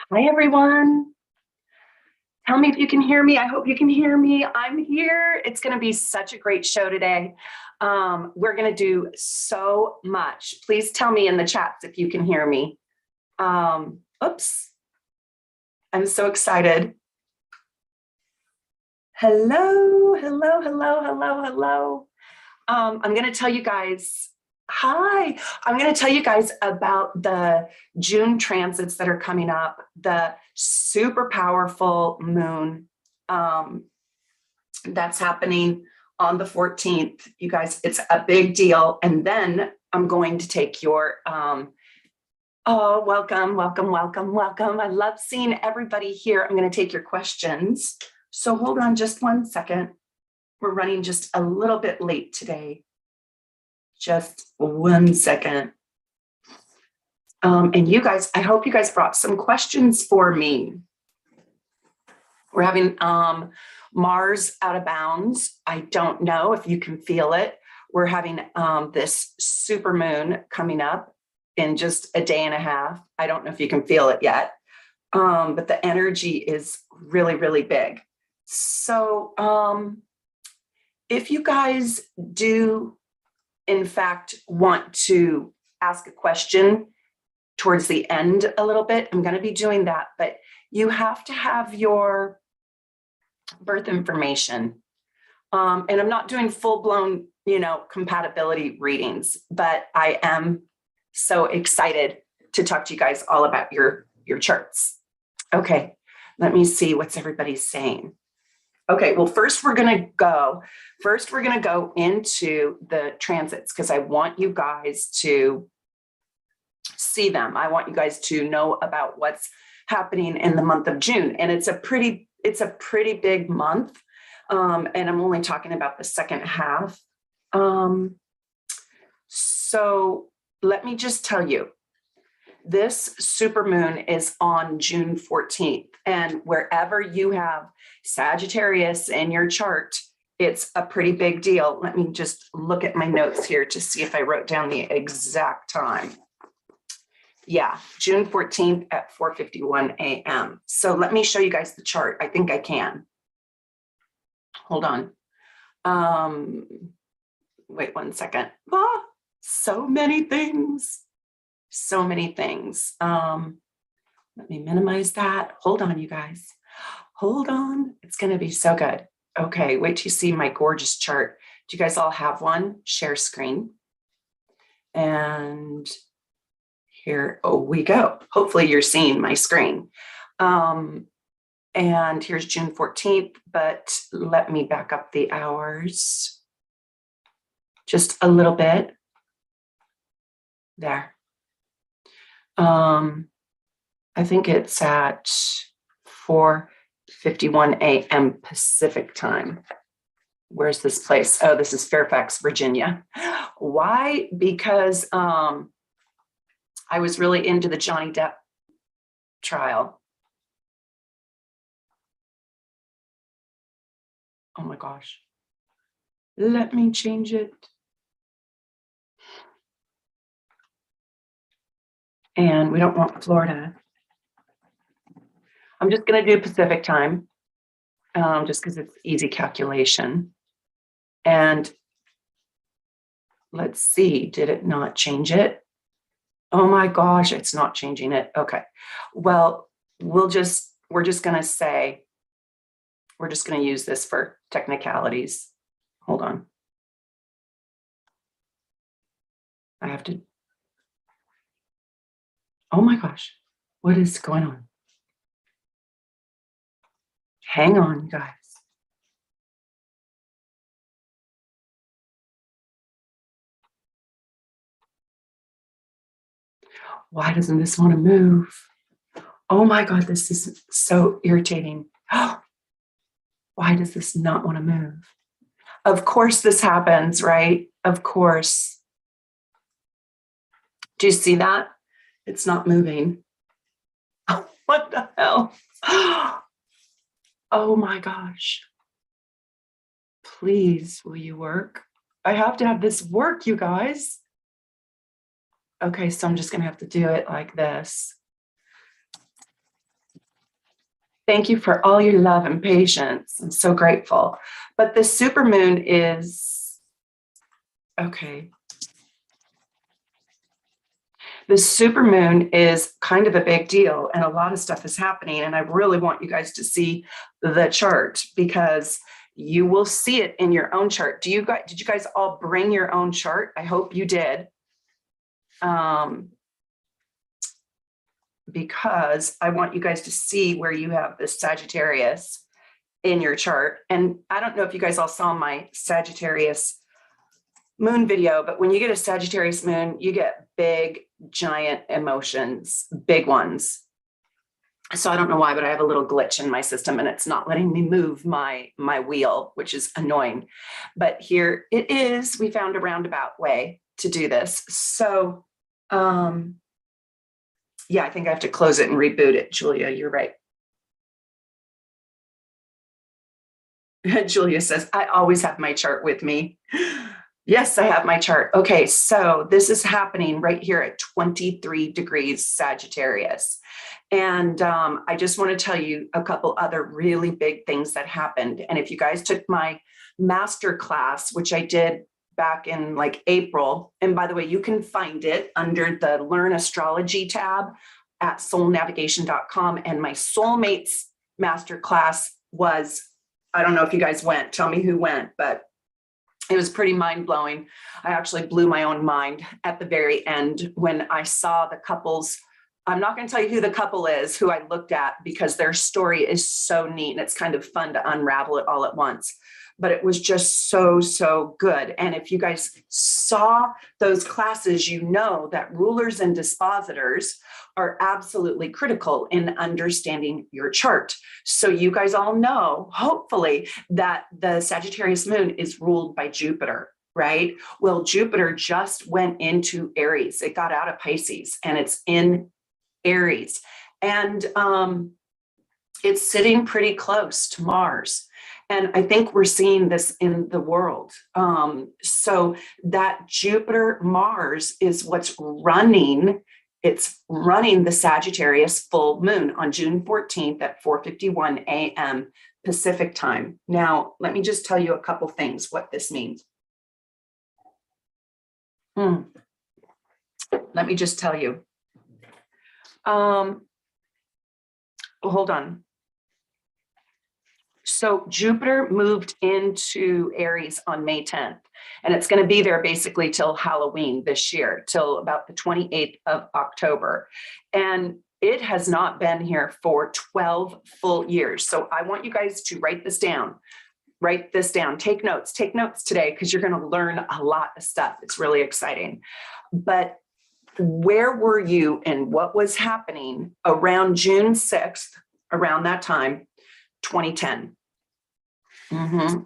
Hi, everyone. Tell me if you can hear me. I hope you can hear me. I'm here. It's going to be such a great show today. We're going to do so much. Please tell me in the chats if you can hear me. Oops. I'm so excited. Hello, hello, hello, hello, hello. I'm going to tell you guys, hi. I'm going to tell you guys about the June transits that are coming up, the super powerful moon that's happening on the 14th. You guys, it's a big deal. And then I'm going to take your, oh, welcome, welcome, welcome, welcome. I love seeing everybody here. I'm going to take your questions. So hold on just 1 second. We're running just a little bit late today. Just 1 second. And you guys, I hope you guys brought some questions for me. We're having Mars out of bounds. I don't know if you can feel it. We're having this super moon coming up in just a day and a half. I don't know if you can feel it yet, but the energy is really, really big. So if you guys do, in fact, want to ask a question towards the end a little bit, I'm going to be doing that, but you have to have your birth information. And I'm not doing full-blown, compatibility readings, but I am so excited to talk to you guys all about your charts. Okay, let me see what's everybody saying. Okay, well, first we're going to go into the transits because I want you guys to see them. I want you guys to know about what's happening in the month of June. And it's a pretty big month. And I'm only talking about the second half. So let me just tell you, this supermoon is on June 14th. And wherever you have Sagittarius in your chart, it's a pretty big deal. Let me just look at my notes here to see if I wrote down the exact time. Yeah, June 14th at 4:51 a.m. So let me show you guys the chart. I think I can. Hold on. Wait 1 second. So many things. So many things. Let me minimize that. Hold on, you guys. Hold on. It's going to be so good. Okay, wait till you see my gorgeous chart. Do you guys all have one? Share screen. And here we go. Hopefully you're seeing my screen. And here's June 14th, but let me back up the hours just a little bit. There. I think it's at 4:51 a.m. Pacific time. Where's this place? Oh, this is Fairfax, Virginia. Why? Because I was really into the Johnny Depp trial. Oh my gosh. Let me change it. And we don't want Florida. I'm just going to do Pacific time, just because it's easy calculation. And let's see, did it not change it? Oh my gosh, it's not changing it. Okay. Well, we're just going to use this for technicalities. Hold on. I have to. Oh my gosh, what is going on? Hang on, guys. Why doesn't this want to move? Oh my God, this is so irritating. Why does this not want to move? Of course this happens, right? Of course. Do you see that? It's not moving. What the hell? Oh my gosh. Please, will you work? I have to have this work, you guys. Okay, so I'm just going to have to do it like this. Thank you for all your love and patience. I'm so grateful. But the supermoon is, okay. The supermoon is kind of a big deal and a lot of stuff is happening. And I really want you guys to see the chart because you will see it in your own chart. Did you guys all bring your own chart? I hope you did. Because I want you guys to see where you have the Sagittarius in your chart. And I don't know if you guys all saw my Sagittarius moon video, but when you get a Sagittarius moon, you get big, giant emotions, big ones. So I don't know why, but I have a little glitch in my system and it's not letting me move my wheel, which is annoying. But here it is. We found a roundabout way to do this. So, yeah, I think I have to close it and reboot it. Julia, you're right. Julia says, I always have my chart with me. Yes, I have my chart. Okay, so this is happening right here at 23 degrees Sagittarius. And I just want to tell you a couple other really big things that happened. And if you guys took my master class, which I did back in like April, and by the way, you can find it under the Learn Astrology tab at soulnavigation.com. And my soulmates master class was, I don't know if you guys went, tell me who went, but it was pretty mind-blowing. I actually blew my own mind at the very end when I saw the couples. I'm not going to tell you who the couple is, who I looked at, because their story is so neat and it's kind of fun to unravel it all at once. But it was just so, so good. And if you guys saw those classes, you know that rulers and dispositors are absolutely critical in understanding your chart. So you guys all know, hopefully, that the Sagittarius moon is ruled by Jupiter, right? Well, Jupiter just went into Aries. It got out of Pisces and it's in Aries. And it's sitting pretty close to Mars. And I think we're seeing this in the world. So that Jupiter Mars is what's running. It's running the Sagittarius full moon on June 14th at 4:51 a.m. Pacific time. Now, let me just tell you a couple things, what this means. Let me just tell you. Hold on. So Jupiter moved into Aries on May 10th, and it's going to be there basically till Halloween this year, till about the 28th of October. And it has not been here for 12 full years. So I want you guys to write this down. Write this down. Take notes today, because you're going to learn a lot of stuff. It's really exciting. But where were you and what was happening around June 6th, around that time, 2010?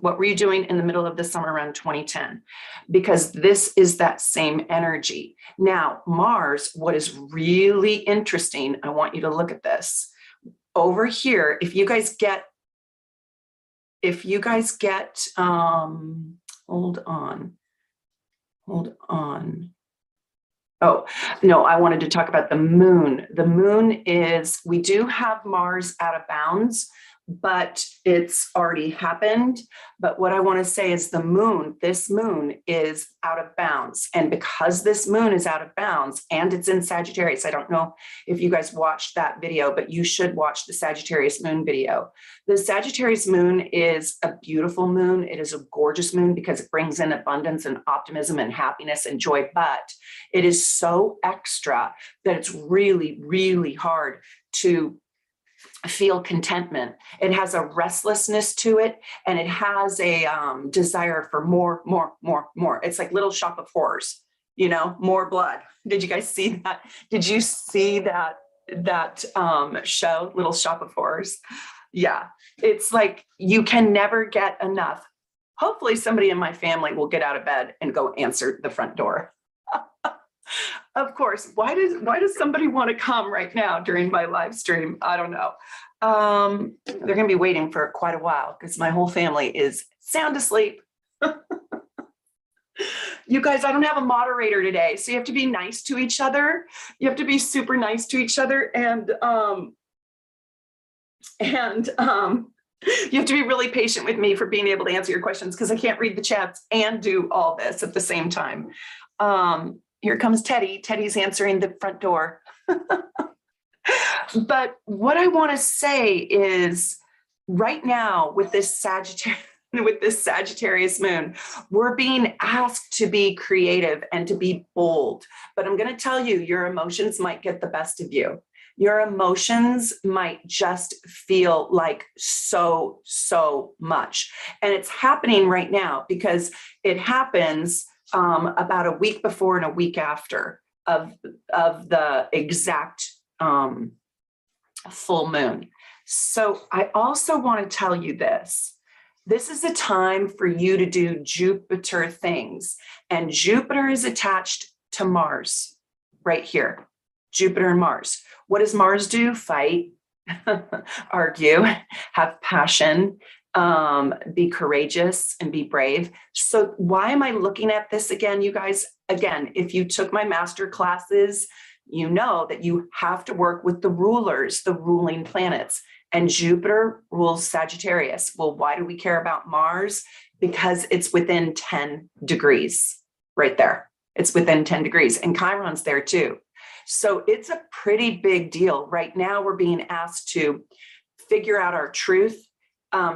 What were you doing in the middle of the summer around 2010? Because this is that same energy. Now, Mars, what is really interesting, I want you to look at this. Over here, if you guys get, hold on. Oh, no, I wanted to talk about the moon. The moon is, we do have Mars out of bounds, but it's already happened. But what I want to say is the moon, this moon is out of bounds. And because this moon is out of bounds and it's in Sagittarius, I don't know if you guys watched that video, but you should watch the Sagittarius moon video. The Sagittarius moon is a beautiful moon. It is a gorgeous moon because it brings in abundance and optimism and happiness and joy, but it is so extra that it's really, really hard to feel contentment. It has a restlessness to it, and it has a desire for more. It's like Little Shop of Horrors, more blood. Did you guys see that? Did you see that show, Little Shop of Horrors? Yeah, it's like you can never get enough. Hopefully somebody in my family will get out of bed and go answer the front door. Of course. Why does somebody want to come right now during my live stream? I don't know. They're going to be waiting for quite a while because my whole family is sound asleep. You guys, I don't have a moderator today, so you have to be nice to each other. You have to be super nice to each other. And And you have to be really patient with me for being able to answer your questions because I can't read the chats and do all this at the same time. Here comes Teddy. Teddy's answering the front door. But what I want to say is right now with this Sagittarius moon, we're being asked to be creative and to be bold. But I'm going to tell you, your emotions might get the best of you. Your emotions might just feel like so much. And it's happening right now because it happens about a week before and a week after of the exact full moon. So I also want to tell you this. This is a time for you to do Jupiter things. And Jupiter is attached to Mars right here. Jupiter and Mars. What does Mars do? Fight, argue, have passion, be courageous, and be brave. So why am I looking at this again, you guys? Again, if you took my master classes, you know that you have to work with the rulers, the ruling planets. And Jupiter rules Sagittarius. Well, why do we care about Mars? Because it's within 10 degrees right there. It's within 10 degrees. And Chiron's there too. So it's a pretty big deal. Right now, we're being asked to figure out our truth,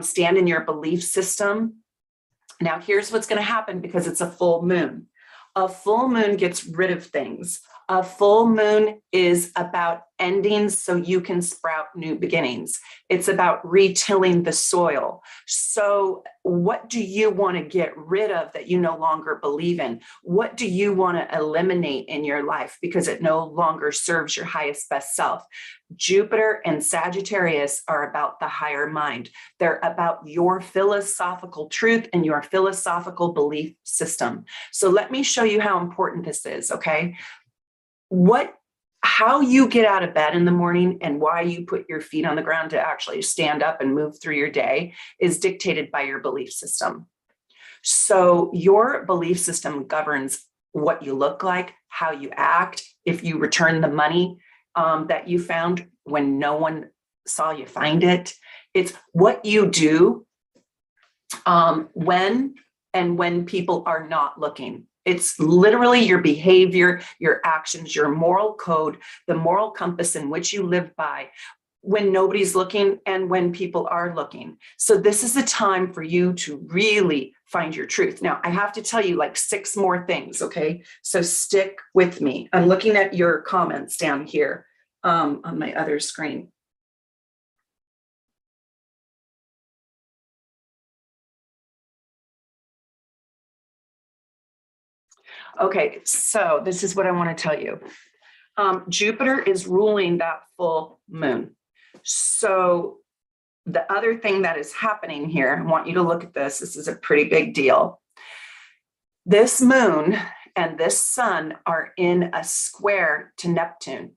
stand in your belief system. Now, here's what's going to happen because it's a full moon. A full moon gets rid of things. A full moon is about endings so you can sprout new beginnings. It's about retilling the soil. So what do you want to get rid of that you no longer believe in? What do you want to eliminate in your life because it no longer serves your highest best self? Jupiter and Sagittarius are about the higher mind. They're about your philosophical truth and your philosophical belief system. So let me show you how important this is, okay? How you get out of bed in the morning and why you put your feet on the ground to actually stand up and move through your day is dictated by your belief system. So your belief system governs what you look like, how you act, if you return the money that you found when no one saw you find it. It's what you do when people are not looking. It's literally your behavior, your actions, your moral code, the moral compass in which you live by when nobody's looking and when people are looking. So this is the time for you to really find your truth. Now, I have to tell you like 6 more things, okay? So stick with me. I'm looking at your comments down here on my other screen. Okay, so this is what I want to tell you. Jupiter is ruling that full moon. So the other thing that is happening here, I want you to look at this. This is a pretty big deal. This moon and this sun are in a square to Neptune.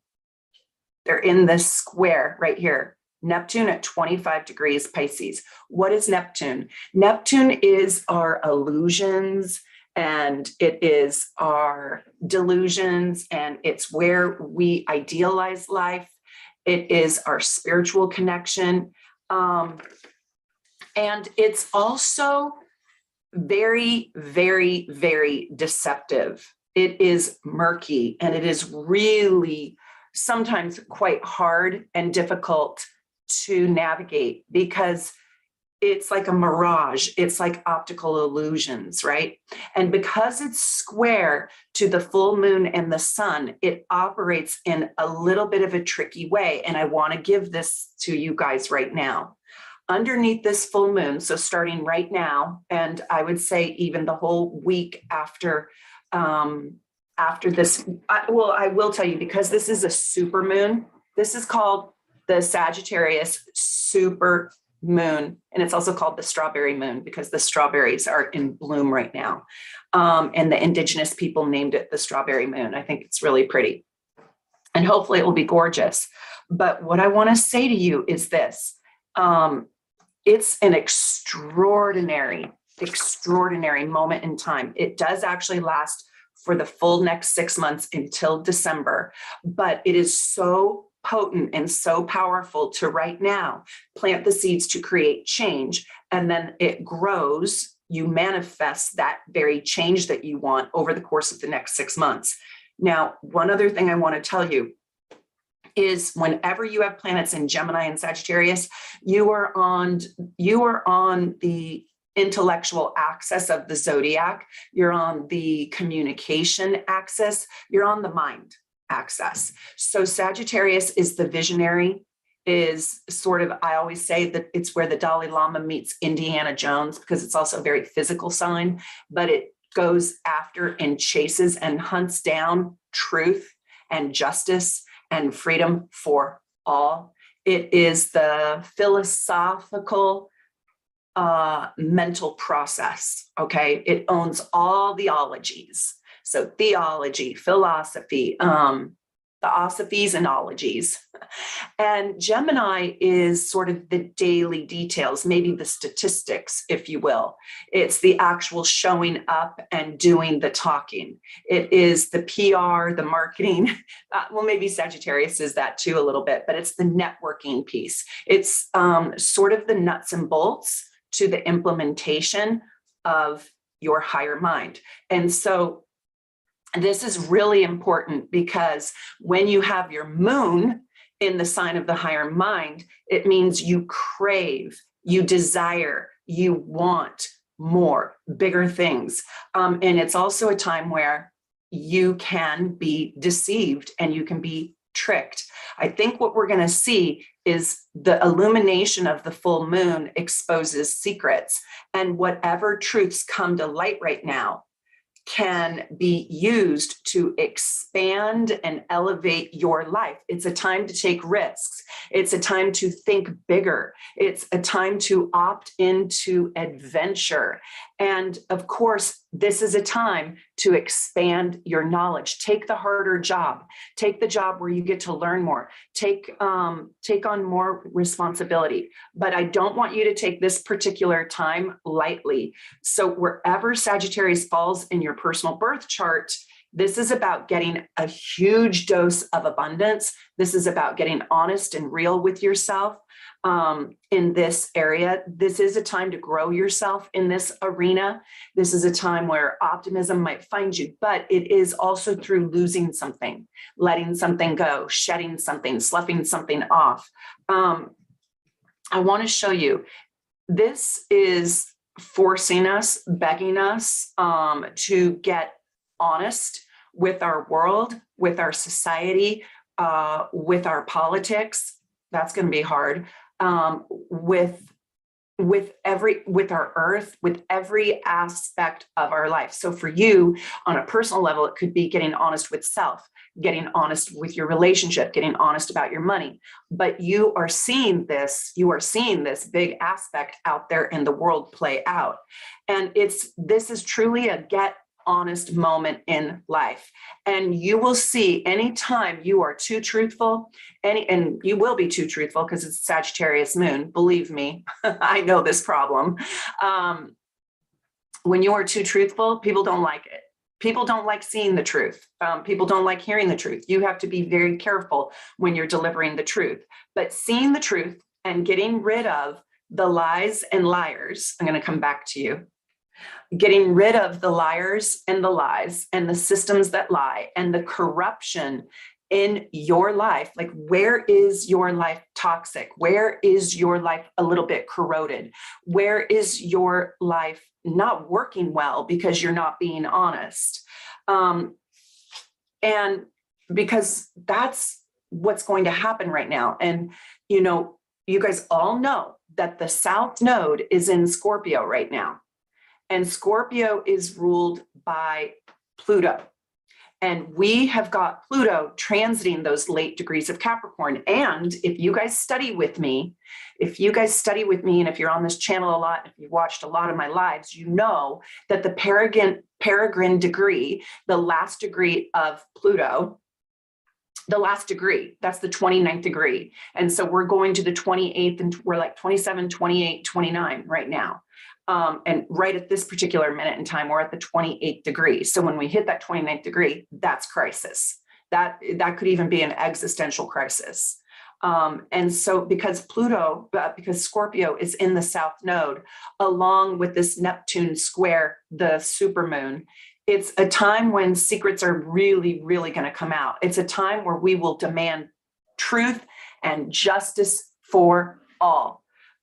They're in this square right here. Neptune at 25 degrees Pisces. What is Neptune? Neptune is our illusions, and it is our delusions, and it's where we idealize life. It is our spiritual connection. And it's also very, very, very deceptive. It is murky, and it is really sometimes quite hard and difficult to navigate because it's like a mirage. It's like optical illusions, right? And because it's square to the full moon and the sun, it operates in a little bit of a tricky way. And I want to give this to you guys right now. Underneath this full moon, so starting right now, and I would say even the whole week after this, I will tell you, because this is a super moon, this is called the Sagittarius super moon, and it's also called the strawberry moon because the strawberries are in bloom right now. And the indigenous people named it the strawberry moon. I think it's really pretty, and hopefully it will be gorgeous. But what I want to say to you is this. It's an extraordinary moment in time. It does actually last for the full next 6 months until December, but it is so potent and so powerful to right now plant the seeds to create change, and then it grows. You manifest that very change that you want over the course of the next 6 months. Now, one other thing I want to tell you is whenever you have planets in Gemini and Sagittarius, you are on the intellectual axis of the zodiac. You're on the communication axis. You're on the mind axis. So Sagittarius is the visionary, is sort of, I always say that it's where the Dalai Lama meets Indiana Jones, because it's also a very physical sign, but it goes after and chases and hunts down truth and justice and freedom for all. It is the philosophical mental process, okay? It owns all the ologies. So theology, philosophy, theosophies and ologies. And Gemini is sort of the daily details, maybe the statistics, if you will. It's the actual showing up and doing the talking. It is the PR, the marketing. Well, maybe Sagittarius is that too a little bit, but it's the networking piece. It's sort of the nuts and bolts to the implementation of your higher mind. And so this is really important, because when you have your moon in the sign of the higher mind, it means you crave, you desire, you want more, bigger things. And it's also a time where you can be deceived and you can be tricked. I think what we're going to see is the illumination of the full moon exposes secrets, and whatever truths come to light right now can be used to expand and elevate your life. It's a time to take risks. It's a time to think bigger. It's a time to opt into adventure. And of course, this is a time to expand your knowledge. Take the harder job. Take the job where you get to learn more. Take on more responsibility. But I don't want you to take this particular time lightly. So wherever Sagittarius falls in your personal birth chart, this is about getting a huge dose of abundance. This is about getting honest and real with yourself in this area. This is a time to grow yourself in this arena. This is a time where optimism might find you, but it is also through losing something, letting something go, shedding something, sloughing something off. I want to show you, this is forcing us, begging us to get honest with our world, with our society, with our politics. That's going to be hard. With our earth, with every aspect of our life. So for you, on a personal level, it could be getting honest with self, getting honest with your relationship, getting honest about your money. But you are seeing this big aspect out there in the world play out. And this is truly a get honest moment in life. And you will see anytime you are too truthful, and you will be too truthful because it's Sagittarius moon, believe me, I know this problem. When you are too truthful, people don't like it. People don't like seeing the truth. People don't like hearing the truth. You have to be very careful when you're delivering the truth. But seeing the truth and getting rid of the lies and liars, I'm going to come back to you. Getting rid of the liars and the lies and the systems that lie and the corruption in your life. Like, where is your life toxic? Where is your life a little bit corroded? Where is your life not working well because you're not being honest? And because that's what's going to happen right now. And, you guys all know that the South Node is in Scorpio right now. And Scorpio is ruled by Pluto. And we have got Pluto transiting those late degrees of Capricorn. And if you guys study with me, and if you're on this channel a lot, if you've watched a lot of my lives, you know that the Peregrine degree, the last degree of Pluto, that's the 29th degree. And so we're going to the 28th, and we're like 27, 28, 29 right now. And right at this particular minute in time, we're at the 28th degree. So when we hit that 29th degree, that's crisis. That could even be an existential crisis. And so because Scorpio is in the South Node, along with this Neptune square, the supermoon, it's a time when secrets are really, really going to come out. It's a time where we will demand truth and justice for all.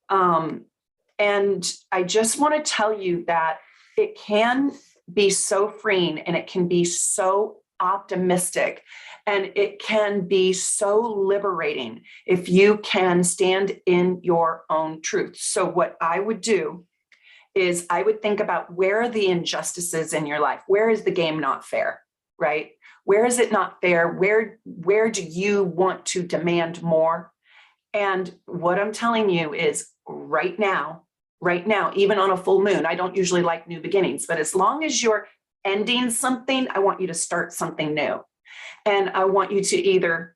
And I just want to tell you that it can be so freeing, and it can be so optimistic, and it can be so liberating if you can stand in your own truth. So what I would do is I would think about, where are the injustices in your life? Where is the game not fair, right? Where is it not fair? Where do you want to demand more? And what I'm telling you is right now, even on a full moon, I don't usually like new beginnings, but as long as you're ending something, I want you to start something new. And I want you to either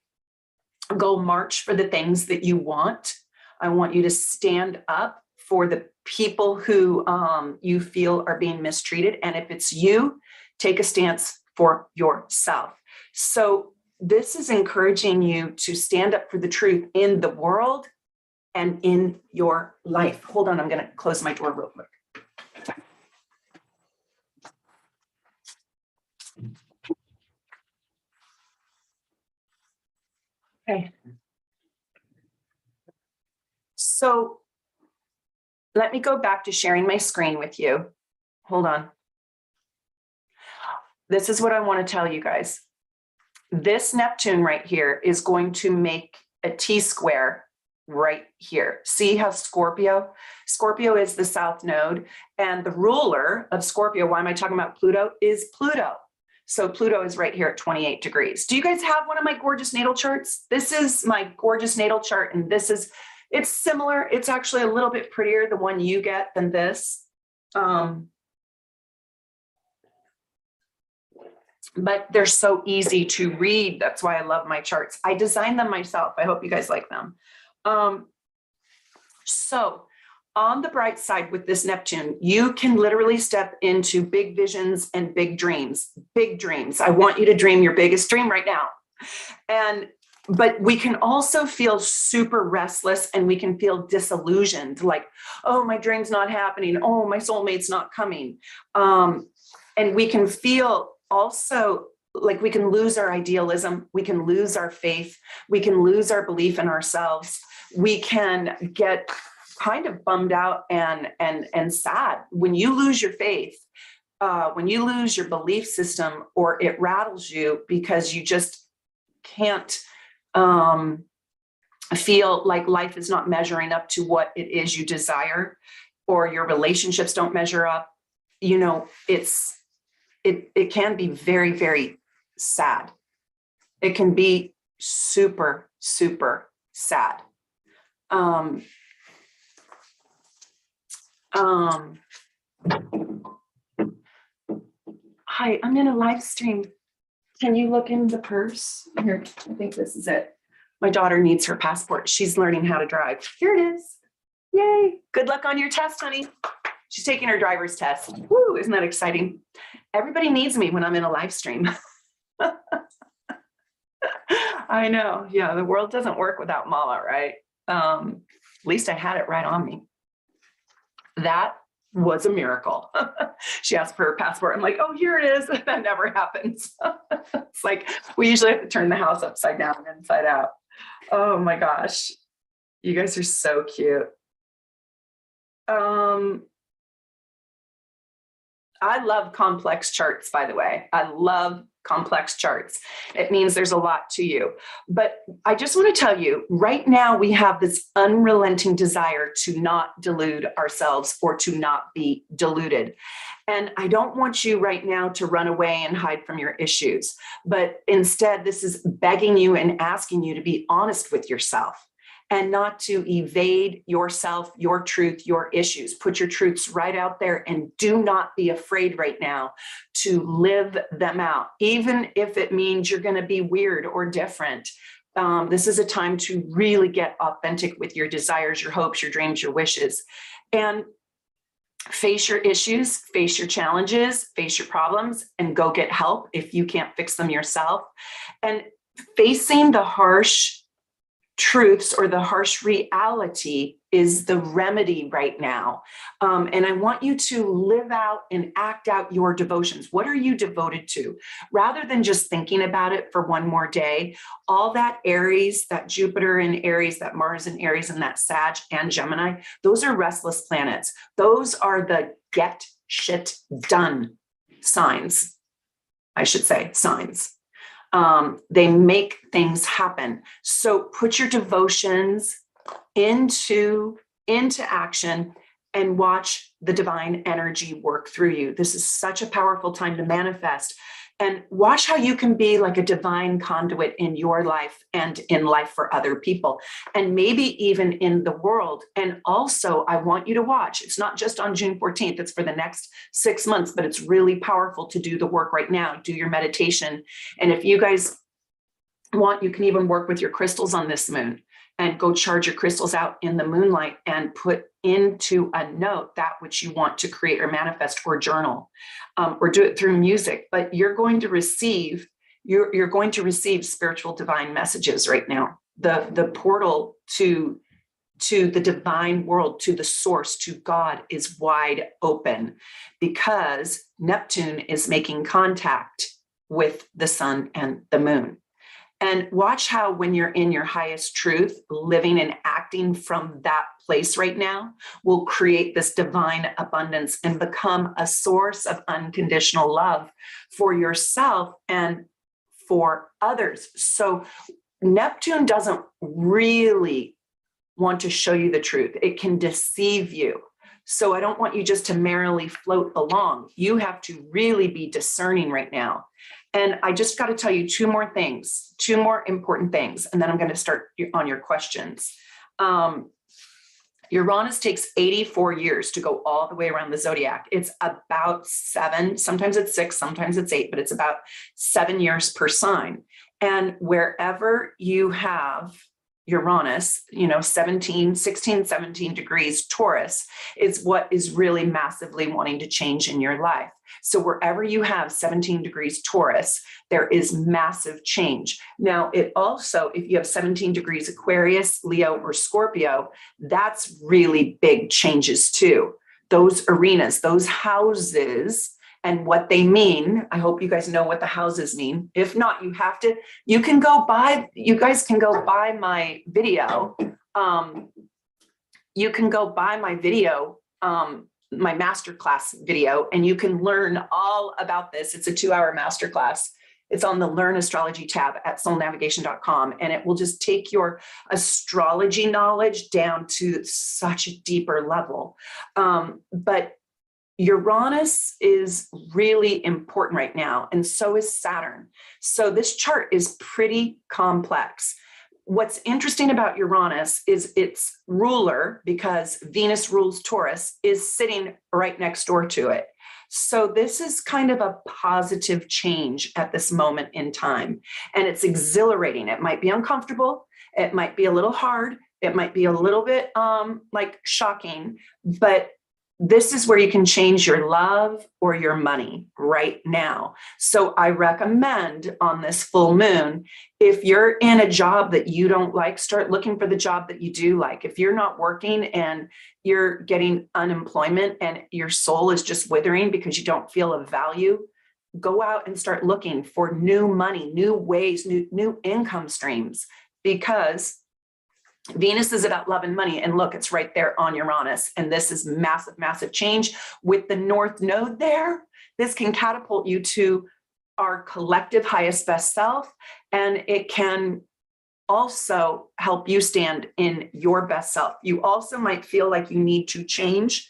go march for the things that you want. I want you to stand up for the people who you feel are being mistreated. And if it's you, take a stance for yourself. So this is encouraging you to stand up for the truth in the world and in your life. Hold on, I'm going to close my door real quick. Okay. So let me go back to sharing my screen with you. Hold on. This is what I want to tell you guys. This Neptune right here is going to make a T-square right here. See how Scorpio is the South Node, and the ruler of Scorpio, why am I talking about Pluto, is Pluto. So Pluto is right here at 28 degrees. Do you guys have one of my gorgeous natal charts? This is my gorgeous natal chart, and it's similar. It's actually a little bit prettier, the one you get, than this. But they're so easy to read. That's why I love my charts. I designed them myself. I hope you guys like them. So on the bright side with this Neptune, you can literally step into big visions and big dreams. Big dreams. I want you to dream your biggest dream right now. But we can also feel super restless, and we can feel disillusioned, like, oh, my dream's not happening. Oh, my soulmate's not coming. And we can feel also like we can lose our idealism. We can lose our faith. We can lose our belief in ourselves. We can get kind of bummed out and sad. When you lose your faith, when you lose your belief system, or it rattles you because you just can't feel like life is not measuring up to what it is you desire, or your relationships don't measure up, you know, it can be very, very sad. It can be super, super sad. Hi, I'm in a live stream. Can you look in the purse? Here, I think this is it. My daughter needs her passport. She's learning how to drive. Here it is. Yay. Good luck on your test, honey. She's taking her driver's test. Woo, isn't that exciting? Everybody needs me when I'm in a live stream. I know. Yeah, the world doesn't work without Mama, right? At least I had it right on me. That was a miracle. She asked for her passport. I'm like, oh, here it is. That never happens. It's like we usually have to turn the house upside down and inside out. Oh my gosh. You guys are so cute. I love complex charts, by the way. I love complex charts. It means there's a lot to you. But I just want to tell you, right now we have this unrelenting desire to not delude ourselves, or to not be deluded. And I don't want you right now to run away and hide from your issues. But instead, this is begging you and asking you to be honest with yourself, and not to evade yourself, your truth, your issues. Put your truths right out there, and do not be afraid right now to live them out, even if it means you're going to be weird or different. This is a time to really get authentic with your desires, your hopes, your dreams, your wishes. And Face your issues, face your challenges, face your problems, and go get help if you can't fix them yourself. And facing the harsh truths or the harsh reality is the remedy right now. And I want you to live out and act out your devotions. What are you devoted to? Rather than just thinking about it for one more day, all that Aries, that Jupiter in Aries, that Mars in Aries, and that Sag and Gemini, those are restless planets. Those are the get shit done signs, I should say, signs. They make things happen. So put your devotions into action and watch the divine energy work through you. This is such a powerful time to manifest, and watch how you can be like a divine conduit in your life and in life for other people, and maybe even in the world. And also, I want you to watch, it's not just on June 14th, it's for the next 6 months, but it's really powerful to do the work right now. Do your meditation. And if you guys want, you can even work with your crystals on this moon and go charge your crystals out in the moonlight and put into a note that which you want to create or manifest, or journal, or do it through music. But you're going to receive, you're going to receive spiritual divine messages right now. The portal to the divine world, to the source, to God, is wide open, because Neptune is making contact with the sun and the moon. And watch how, when you're in your highest truth, living and acting from that place right now, will create this divine abundance and become a source of unconditional love for yourself and for others. So Neptune doesn't really want to show you the truth. It can deceive you. So I don't want you just to merrily float along. You have to really be discerning right now. And I just got to tell you two more things, two more important things, and then I'm going to start on your questions. Uranus takes 84 years to go all the way around the zodiac. It's about 7, sometimes it's 6, sometimes it's 8, but it's about 7 years per sign. And wherever you have Uranus, 16, 17 degrees Taurus is what is really massively wanting to change in your life. So wherever you have 17 degrees Taurus, there is massive change. Now, it also, if you have 17 degrees Aquarius, Leo, or Scorpio, that's really big changes too. Those arenas, those houses, and what they mean. I hope you guys know what the houses mean. If not, you guys can go buy my video. You can go buy my video, my masterclass video, and you can learn all about this. It's a 2-hour masterclass. It's on the Learn Astrology tab at soulnavigation.com, and it will just take your astrology knowledge down to such a deeper level. But Uranus is really important right now, and so is Saturn. So this chart is pretty complex. What's interesting about Uranus is its ruler, because Venus rules Taurus, is sitting right next door to it. So this is kind of a positive change at this moment in time, and it's exhilarating. It might be uncomfortable. It might be a little hard. It might be a little bit like shocking, but this is where you can change your love or your money right now. So I recommend on this full moon, if you're in a job that you don't like, start looking for the job that you do like. If you're not working and you're getting unemployment and your soul is just withering because you don't feel of value, go out and start looking for new money, new ways, new income streams, because Venus is about love and money. And look, it's right there on Uranus. And this is massive, massive change. With the North Node there, this can catapult you to our collective highest best self. And it can also help you stand in your best self. You also might feel like you need to change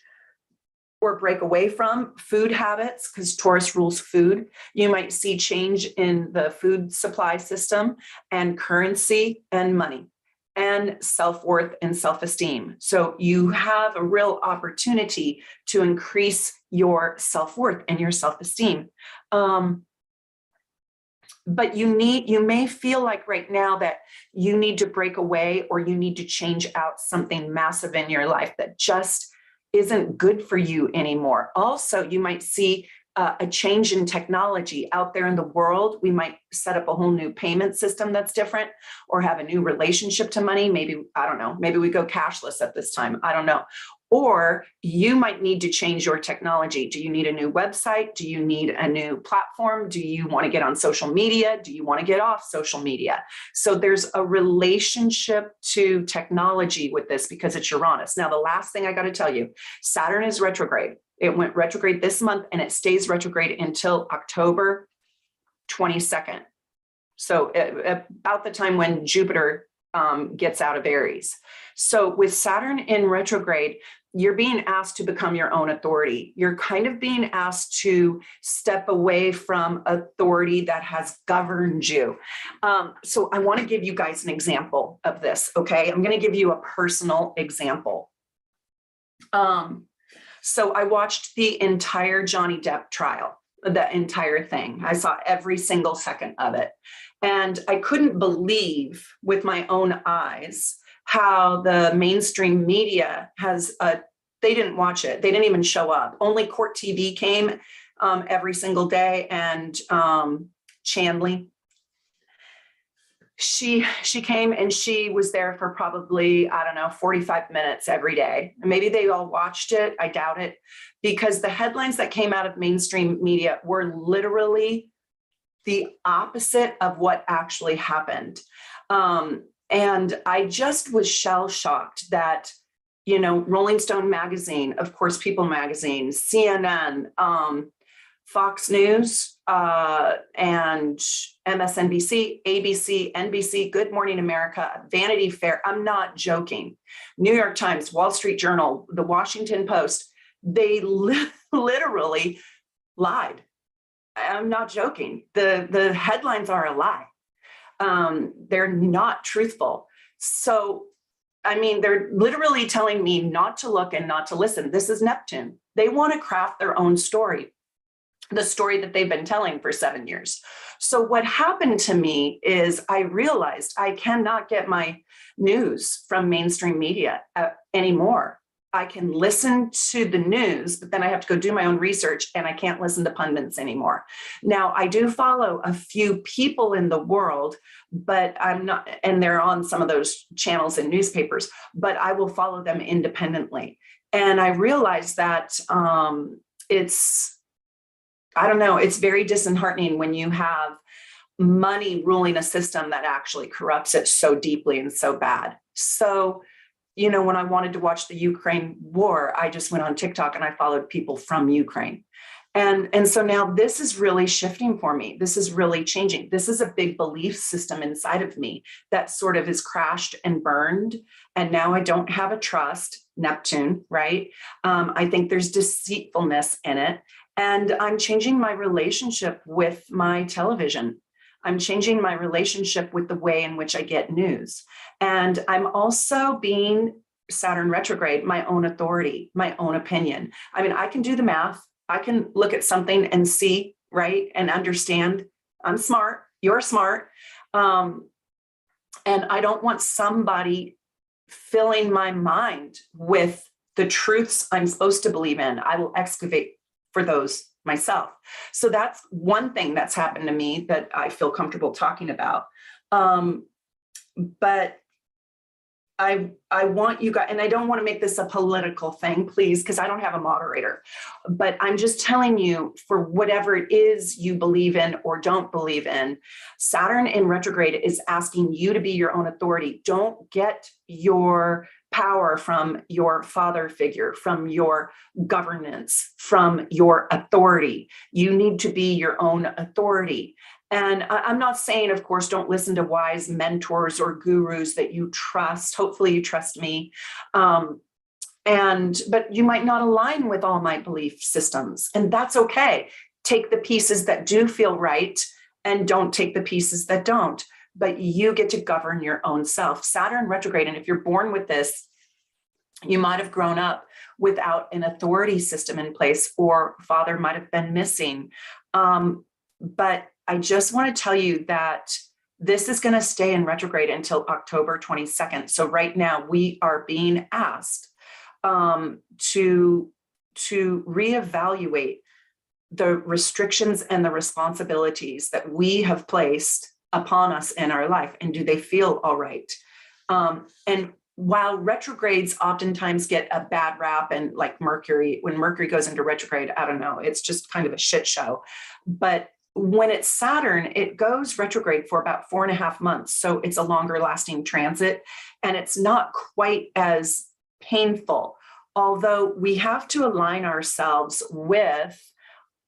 or break away from food habits, because Taurus rules food. You might see change in the food supply system and currency and money, and self-worth and self-esteem. So you have a real opportunity to increase your self-worth and your self-esteem. But you may feel like right now that you need to break away, or you need to change out something massive in your life that just isn't good for you anymore. Also, you might see a change in technology out there in the world. We might set up a whole new payment system that's different, or have a new relationship to money. Maybe, I don't know, maybe we go cashless at this time. I don't know. Or you might need to change your technology. Do you need a new website? Do you need a new platform? Do you want to get on social media? Do you want to get off social media? So there's a relationship to technology with this, because it's Uranus. Now, the last thing I got to tell you, Saturn is retrograde. It went retrograde this month, and it stays retrograde until October 22nd. So about the time when Jupiter gets out of Aries. So with Saturn in retrograde, you're being asked to become your own authority. You're kind of being asked to step away from authority that has governed you. So I want to give you guys an example of this. Okay. I'm going to give you a personal example. So I watched the entire Johnny Depp trial, the entire thing. I saw every single second of it. And I couldn't believe with my own eyes how the mainstream media has, they didn't watch it. They didn't even show up. Only Court TV came every single day. And Chandley, she came, and she was there for probably, I don't know, 45 minutes every day. Maybe they all watched it. I doubt it, because the headlines that came out of mainstream media were literally the opposite of what actually happened. And I just was shell-shocked that, you know, Rolling Stone magazine, of course, People magazine, CNN, Fox News, and MSNBC, ABC, NBC, Good Morning America, Vanity Fair. I'm not joking. New York Times, Wall Street Journal, the Washington Post, they literally lied. I'm not joking. The headlines are a lie. They're not truthful. So, I mean, they're literally telling me not to look and not to listen. This is Neptune. They want to craft their own story, the story that they've been telling for 7 years. So what happened to me is I realized I cannot get my news from mainstream media anymore. I can listen to the news, but then I have to go do my own research, and I can't listen to pundits anymore. Now, I do follow a few people in the world, but I'm not, and they're on some of those channels and newspapers, but I will follow them independently. And I realized that I don't know, it's very disheartening when you have money ruling a system that actually corrupts it so deeply and so bad. So, you know, when I wanted to watch the Ukraine war, I just went on TikTok and I followed people from Ukraine. And so now this is really shifting for me. This is really changing. This is a big belief system inside of me that sort of is crashed and burned. And now I don't have a trust, Neptune, right? I think there's deceitfulness in it. And I'm changing my relationship with my television. I'm changing my relationship with the way in which I get news. And I'm also being Saturn retrograde, my own authority, my own opinion. I mean, I can do the math. I can look at something and see, right, and understand. I'm smart. You're smart. And I don't want somebody filling my mind with the truths I'm supposed to believe in. I will excavate for those myself. So that's one thing that's happened to me that I feel comfortable talking about. But I want you guys, and I don't want to make this a political thing, please, because I don't have a moderator, but I'm just telling you, for whatever it is you believe in or don't believe in, Saturn in retrograde is asking you to be your own authority. Don't get your power from your father figure, from your governance, from your authority. You need to be your own authority. And I'm not saying, of course, don't listen to wise mentors or gurus that you trust. Hopefully you trust me. But you might not align with all my belief systems, and that's okay. Take the pieces that do feel right and don't take the pieces that don't. But you get to govern your own self. Saturn retrograde, and if you're born with this, you might have grown up without an authority system in place, or father might have been missing. But I just want to tell you that this is going to stay in retrograde until October 22nd. So right now we are being asked to reevaluate the restrictions and the responsibilities that we have placed upon us in our life, and do they feel all right? And while retrogrades oftentimes get a bad rap, and like Mercury, when Mercury goes into retrograde, I don't know, it's just kind of a shit show. But when it's Saturn, it goes retrograde for about 4.5 months. So it's a longer lasting transit, and it's not quite as painful. Although we have to align ourselves with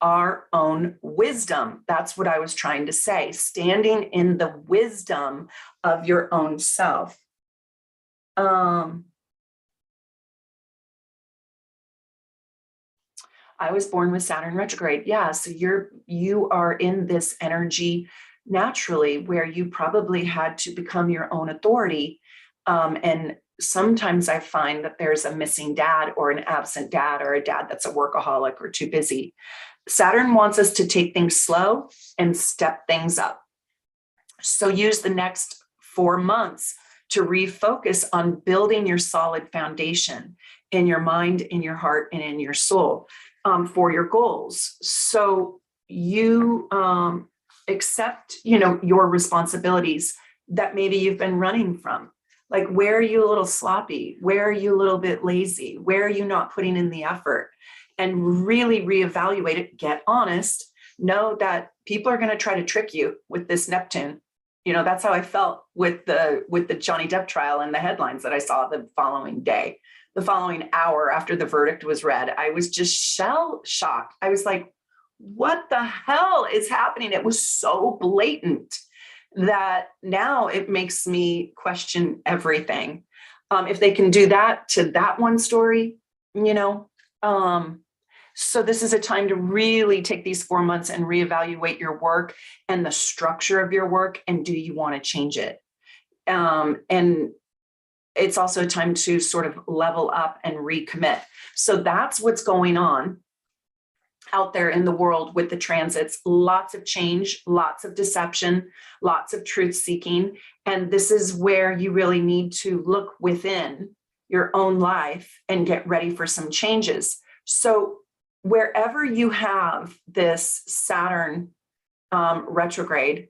our own wisdom. That's what I was trying to say, standing in the wisdom of your own self. I was born with Saturn retrograde. Yeah, so you are in this energy naturally where you probably had to become your own authority. And sometimes I find that there's a missing dad or an absent dad or a dad that's a workaholic or too busy. Saturn wants us to take things slow and step things up. So use the next 4 months to refocus on building your solid foundation in your mind, in your heart, and in your soul for your goals. So you accept, your responsibilities that maybe you've been running from. Like, where are you a little sloppy? Where are you a little bit lazy? Where are you not putting in the effort? And really reevaluate it, get honest, know that people are going to try to trick you with this Neptune. That's how I felt with the Johnny Depp trial and the headlines that I saw the following day, the following hour after the verdict was read. I was just shell shocked. I was like, what the hell is happening? It was so blatant that now it makes me question everything. If they can do that to that one story, so this is a time to really take these 4 months and reevaluate your work and the structure of your work. And do you want to change it? And it's also a time to sort of level up and recommit. So that's what's going on out there in the world with the transits. Lots of change, lots of deception, lots of truth seeking. And this is where you really need to look within your own life and get ready for some changes. So wherever you have this Saturn retrograde,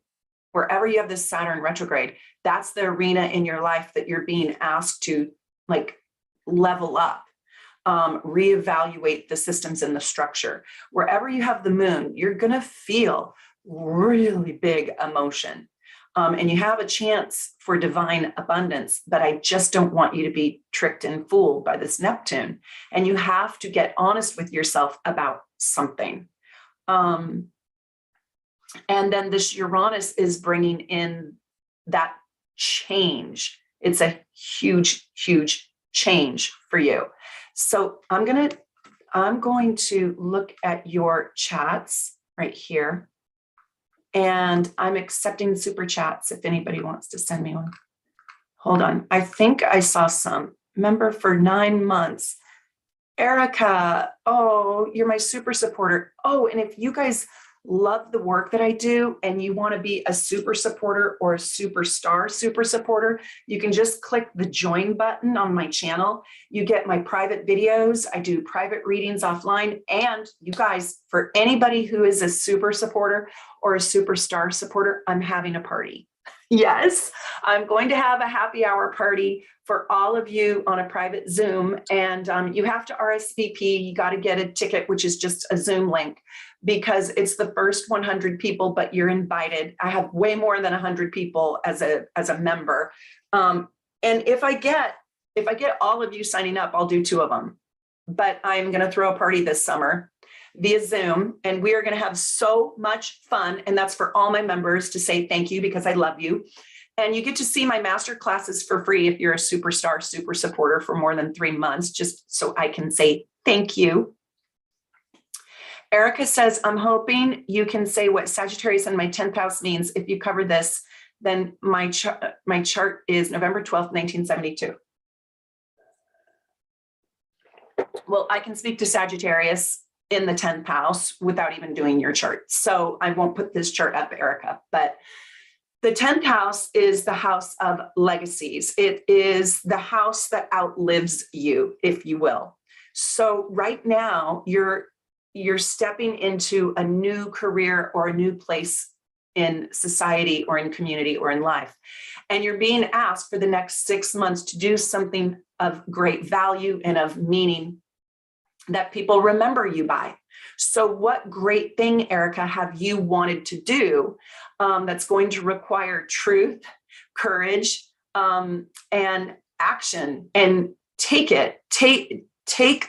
that's the arena in your life that you're being asked to level up, reevaluate the systems and the structure. Wherever you have the moon, you're going to feel really big emotion. And you have a chance for divine abundance, but I just don't want you to be tricked and fooled by this Neptune. And you have to get honest with yourself about something. And then this Uranus is bringing in that change. It's a huge, huge change for you. So I'm going to look at your chats right here. And I'm accepting super chats if anybody wants to send me one. Hold on. I think I saw some. Member for 9 months. Erica, oh, you're my super supporter. Oh, and if you guys love the work that I do and you want to be a super supporter or a superstar super supporter, you can just click the join button on my channel. You get my private videos. I do private readings offline. And you guys, for anybody who is a super supporter or a superstar supporter, I'm having a party. Yes, I'm going to have a happy hour party for all of you on a private Zoom. And you have to RSVP. You got to get a ticket, which is just a Zoom link, because it's the first 100 people, but you're invited. I have way more than 100 people as a member. And if I get all of you signing up, I'll do 2 of them. But I'm going to throw a party this summer via Zoom, and we are going to have so much fun. And that's for all my members to say thank you, because I love you. And you get to see my master classes for free if you're a superstar, super supporter for more than 3 months, just so I can say thank you. Erica says, I'm hoping you can say what Sagittarius in my 10th house means. If you cover this, then my chart is November 12th, 1972. Well, I can speak to Sagittarius in the 10th house without even doing your chart. So I won't put this chart up, Erica, but The 10th house is the house of legacies. It is the house that outlives you, if you will. So right now you're stepping into a new career or a new place in society or in community or in life. And you're being asked for the next 6 months to do something of great value and of meaning that people remember you by. So what great thing, Erica, have you wanted to do that's going to require truth, courage, and action? And take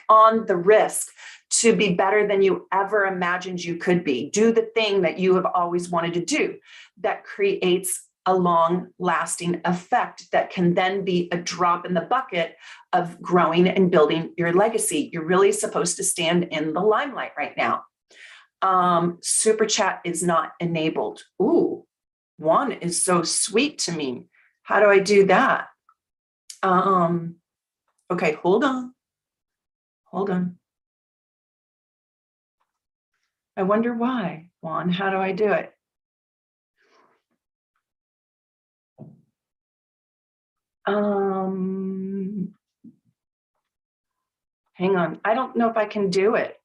on the risk to be better than you ever imagined you could be. Do the thing that you have always wanted to do that creates a long-lasting effect that can then be a drop in the bucket of growing and building your legacy. You're really supposed to stand in the limelight right now. Super chat is not enabled. Ooh, Juan is so sweet to me. How do I do that? Okay, hold on. I wonder why, Juan. How do I do it? Hang on. I don't know if I can do it.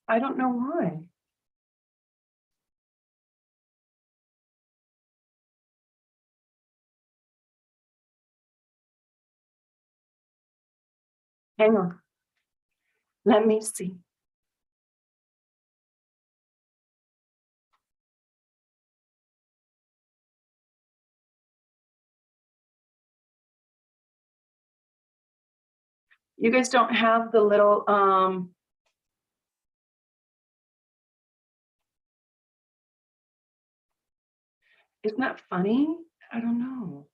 I don't know why. Hang on. Let me see. You guys don't have the little, isn't that funny? I don't know.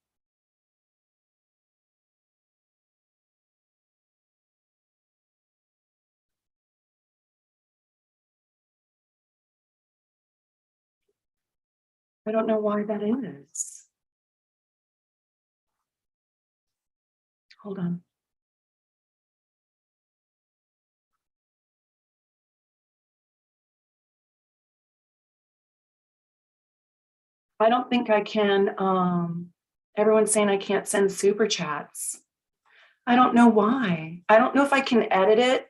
I don't know why that is. Hold on. I don't think I can, everyone's saying I can't send super chats. I don't know why. I don't know if I can edit it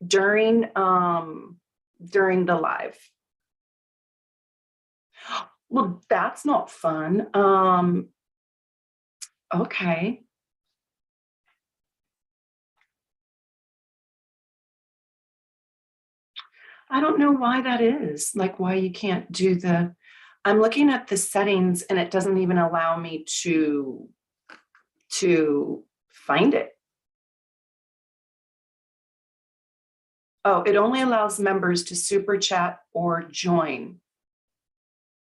during the live. Well, that's not fun. Okay. I don't know why that is, like why you can't do the, I'm looking at the settings and it doesn't even allow me to find it. Oh, it only allows members to super chat or join.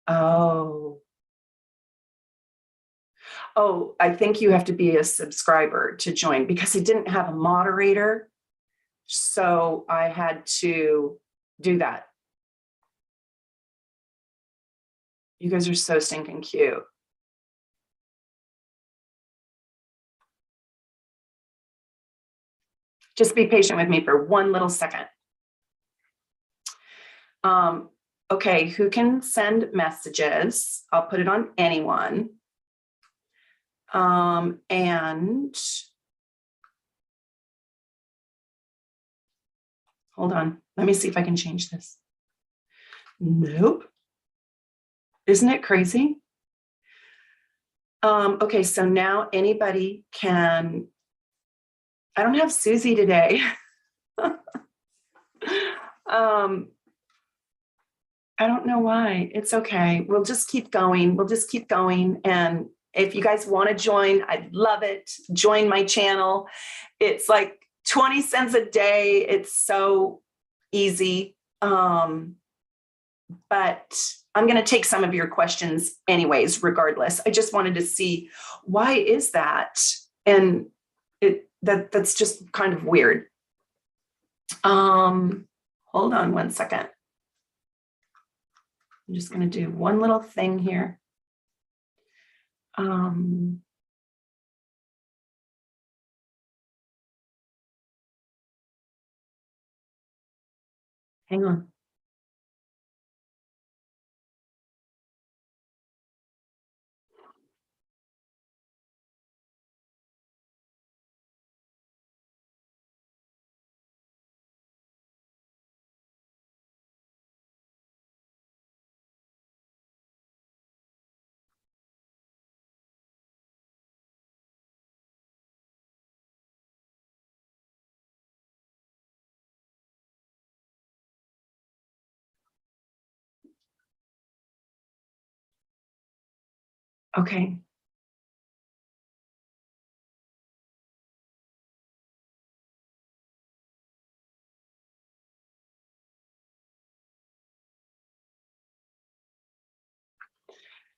Oh, I think you have to be a subscriber to join because it didn't have a moderator. So I had to do that. You guys are so stinking cute. Just be patient with me for one little second. Okay, who can send messages? I'll put it on anyone. And hold on, let me see if I can change this. Nope. Isn't it crazy? Okay, so now anybody can, I don't have Susie today. I don't know why. It's okay. We'll just keep going. And if you guys want to join, I'd love it. Join my channel. It's like 20 cents a day. It's so easy. But I'm going to take some of your questions anyways, regardless. I just wanted to see why is that? And that's just kind of weird. Hold on one second. I'm just going to do one little thing here. Hang on. Okay.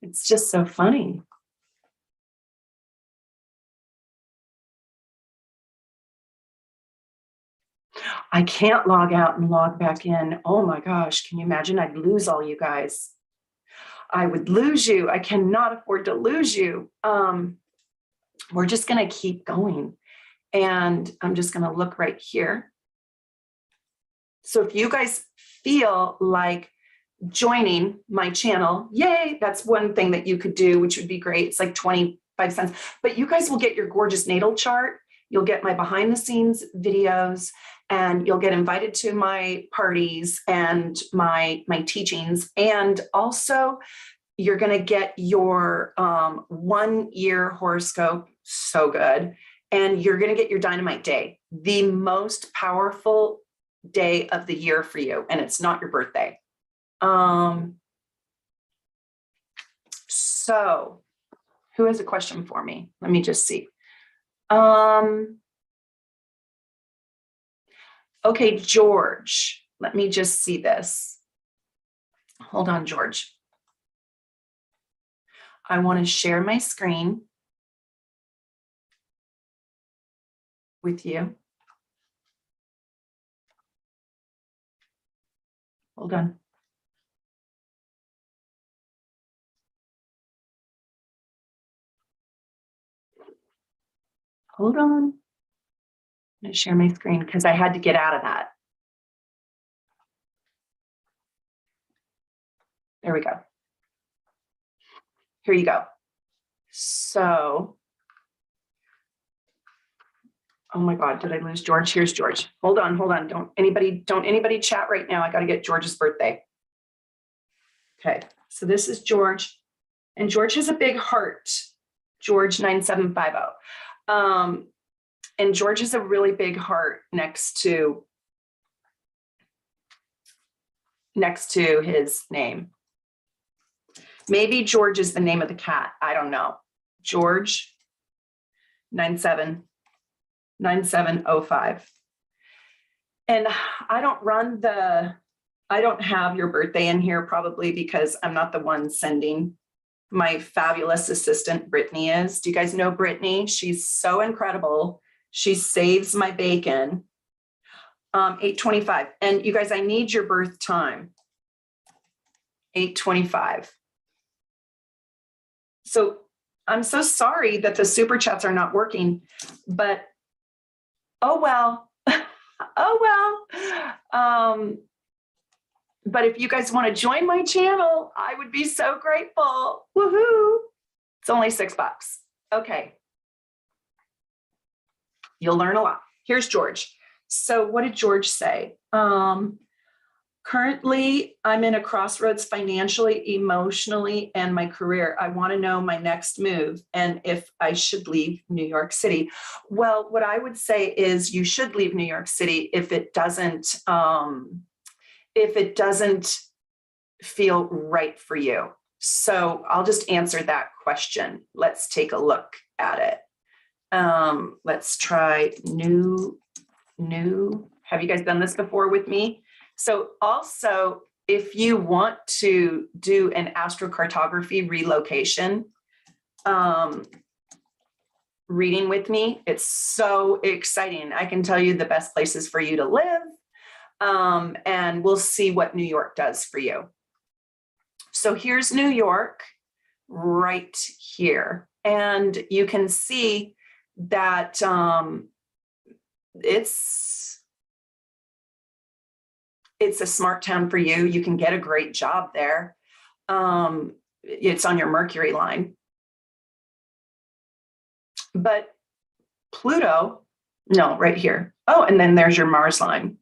It's just so funny. I can't log out and log back in. Oh my gosh, can you imagine? I'd lose all you guys. I would lose you. I cannot afford to lose you. We're just going to keep going. And I'm just going to look right here. So if you guys feel like joining my channel, yay, that's one thing that you could do, which would be great. It's like 25 cents, but you guys will get your gorgeous natal chart. You'll get my behind the scenes videos, and you'll get invited to my parties and my teachings. And also you're going to get your 1 year horoscope. So good. And you're going to get your dynamite day, the most powerful day of the year for you. And it's not your birthday. So who has a question for me? Let me just see. Okay, George, let me just see this. Hold on, George. I want to share my screen with you. Hold on. Hold on. I'm going to share my screen because I had to get out of that. There we go. Here you go. So, oh my God, did I lose George? Here's George. Hold on, hold on. Don't anybody chat right now. I got to get George's birthday. Okay, so this is George, and George has a big heart. George 9750. And George has a really big heart next to his name. Maybe George is the name of the cat. I don't know. George 9705. And I don't have your birthday in here probably because I'm not the one sending. My fabulous assistant, Brittany, is. Do you guys know Brittany? She's so incredible. She saves my bacon. 8:25. And you guys, I need your birth time. 8:25. So I'm so sorry that the super chats are not working, but oh well. Oh well. But if you guys want to join my channel, I would be so grateful. Woohoo! It's only $6. Okay. You'll learn a lot. Here's George. So what did George say? Currently, I'm in a crossroads financially, emotionally, and my career. I want to know my next move and if I should leave New York City. Well, what I would say is you should leave New York City if it doesn't feel right for you. So I'll just answer that question. Let's take a look at it. Let's try new. Have you guys done this before with me? So also, if you want to do an astrocartography relocation reading with me, it's so exciting. I can tell you the best places for you to live, and we'll see what New York does for you. So here's New York right here. And you can see that it's It's a smart town for you. You can get a great job there. It's on your Mercury line. But Pluto, no, right here. Oh, and then there's your Mars line.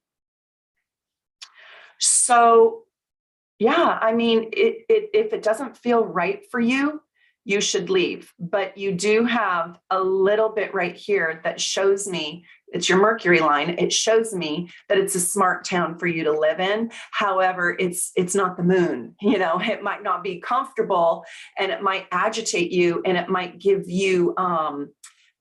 So yeah, I mean, if it doesn't feel right for you, you should leave. But you do have a little bit right here that shows me, it's your Mercury line. It shows me that it's a smart town for you to live in. However, it's not the moon. You know, it might not be comfortable, and it might agitate you, and it might give you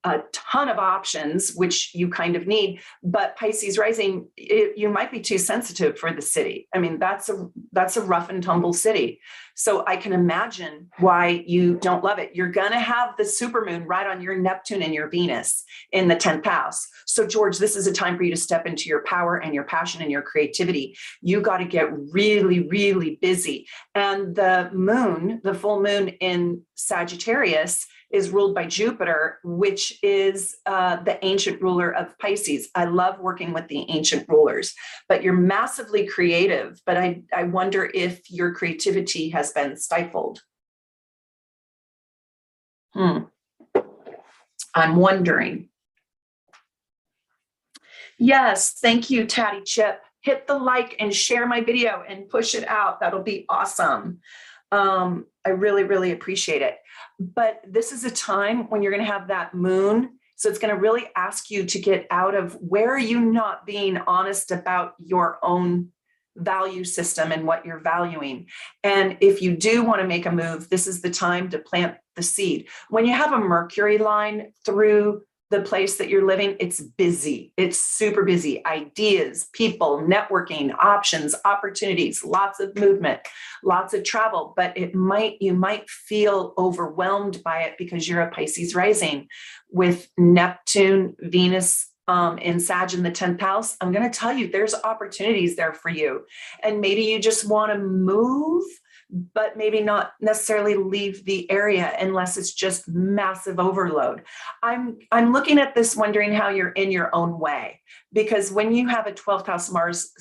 a ton of options, which you kind of need. But Pisces rising, you might be too sensitive for the city. I mean, that's a rough and tumble city. So I can imagine why you don't love it. You're going to have the supermoon right on your Neptune and your Venus in the 10th house. So George, this is a time for you to step into your power and your passion and your creativity. You got to get really, really busy. And the moon, the full moon in Sagittarius, is ruled by Jupiter, which is the ancient ruler of Pisces. I love working with the ancient rulers, but you're massively creative. But I wonder if your creativity has been stifled. I'm wondering. Yes, thank you, Tatty Chip. Hit the like and share my video and push it out. That'll be awesome. I really, really appreciate it. But this is a time when you're going to have that moon. So it's going to really ask you to get out of, where are you not being honest about your own value system and what you're valuing? And if you do want to make a move, this is the time to plant the seed. When you have a Mercury line through the place that you're living, it's busy. It's super busy. Ideas, people, networking, options, opportunities, lots of movement, lots of travel. But you might feel overwhelmed by it because you're a Pisces rising with Neptune, Venus in Sag in the 10th house. I'm going to tell you, there's opportunities there for you. And maybe you just want to move, but maybe not necessarily leave the area unless it's just massive overload. I'm looking at this wondering how you're in your own way, because when you have a 12th house Mars,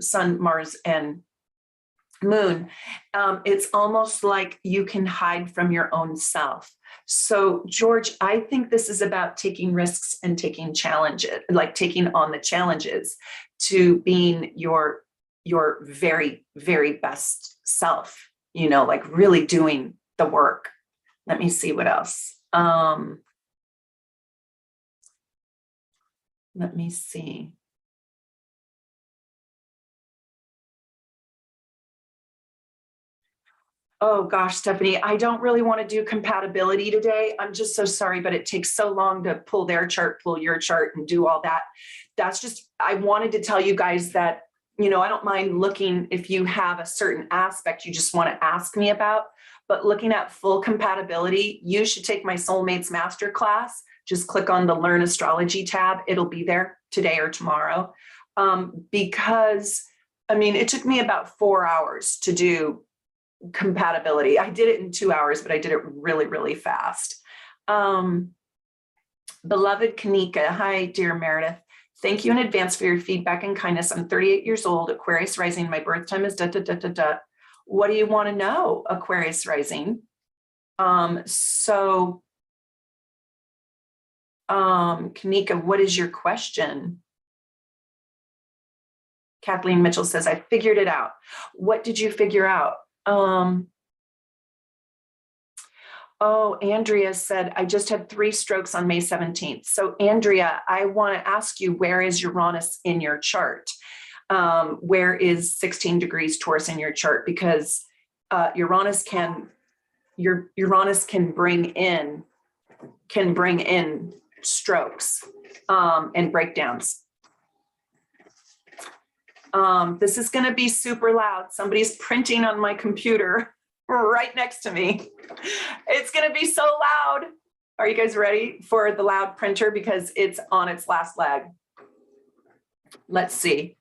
Sun, Mars, and Moon, it's almost like you can hide from your own self. So George, I think this is about taking risks and taking challenges, like taking on the challenges to being your very, very best self, you know, like really doing the work. Let me see what else. Let me see. Oh gosh, Stephanie, I don't really want to do compatibility today. I'm just so sorry, but it takes so long to pull their chart, pull your chart, and do all that. That's just, I wanted to tell you guys that, you know, I don't mind looking if you have a certain aspect you just want to ask me about, but looking at full compatibility, you should take my Soulmates Masterclass. Just click on the Learn Astrology tab. It'll be there today or tomorrow. Because, I mean, it took me about 4 hours to do compatibility. I did it in 2 hours, but I did it really, really fast. Beloved Kanika, hi, dear Meredith. Thank you in advance for your feedback and kindness. I'm 38 years old, Aquarius rising. My birth time is da, da, da, da, da. What do you want to know, Aquarius rising? Kanika, what is your question? Kathleen Mitchell says, I figured it out. What did you figure out? Oh, Andrea said, I just had 3 strokes on May 17th. So Andrea, I want to ask you, where is Uranus in your chart? Where is 16 degrees Taurus in your chart? Because Uranus can bring in strokes and breakdowns. This is going to be super loud. Somebody's printing on my computer right next to me. It's going to be so loud. Are you guys ready for the loud printer? Because it's on its last leg. Let's see.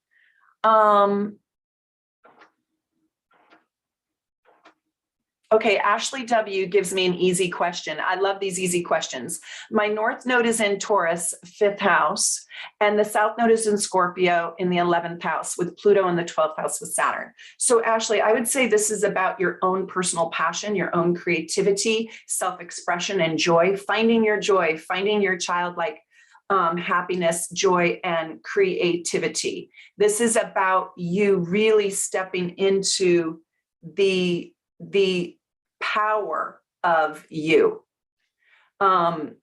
Okay, Ashley W gives me an easy question. I love these easy questions. My North Node is in Taurus, 5th house, and the South Node is in Scorpio in the 11th house with Pluto in the 12th house with Saturn. So Ashley, I would say this is about your own personal passion, your own creativity, self-expression, and joy, finding your childlike happiness, joy, and creativity. This is about you really stepping into the power of you, the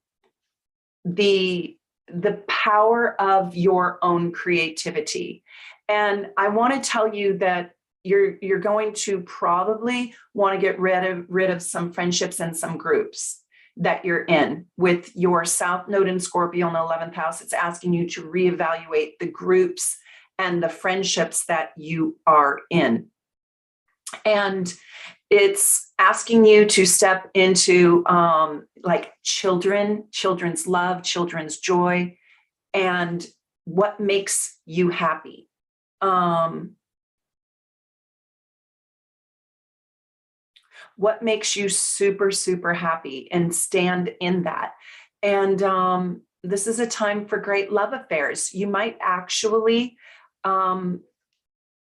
power of your own creativity. And I want to tell you that you're going to probably want to get rid of some friendships and some groups that you're in. With your South Node in Scorpio in the 11th house, it's asking you to reevaluate the groups and the friendships that you are in. And it's asking you to step into like children's love, children's joy, and what makes you happy. What makes you super, super happy, and stand in that. And this is a time for great love affairs. You might actually,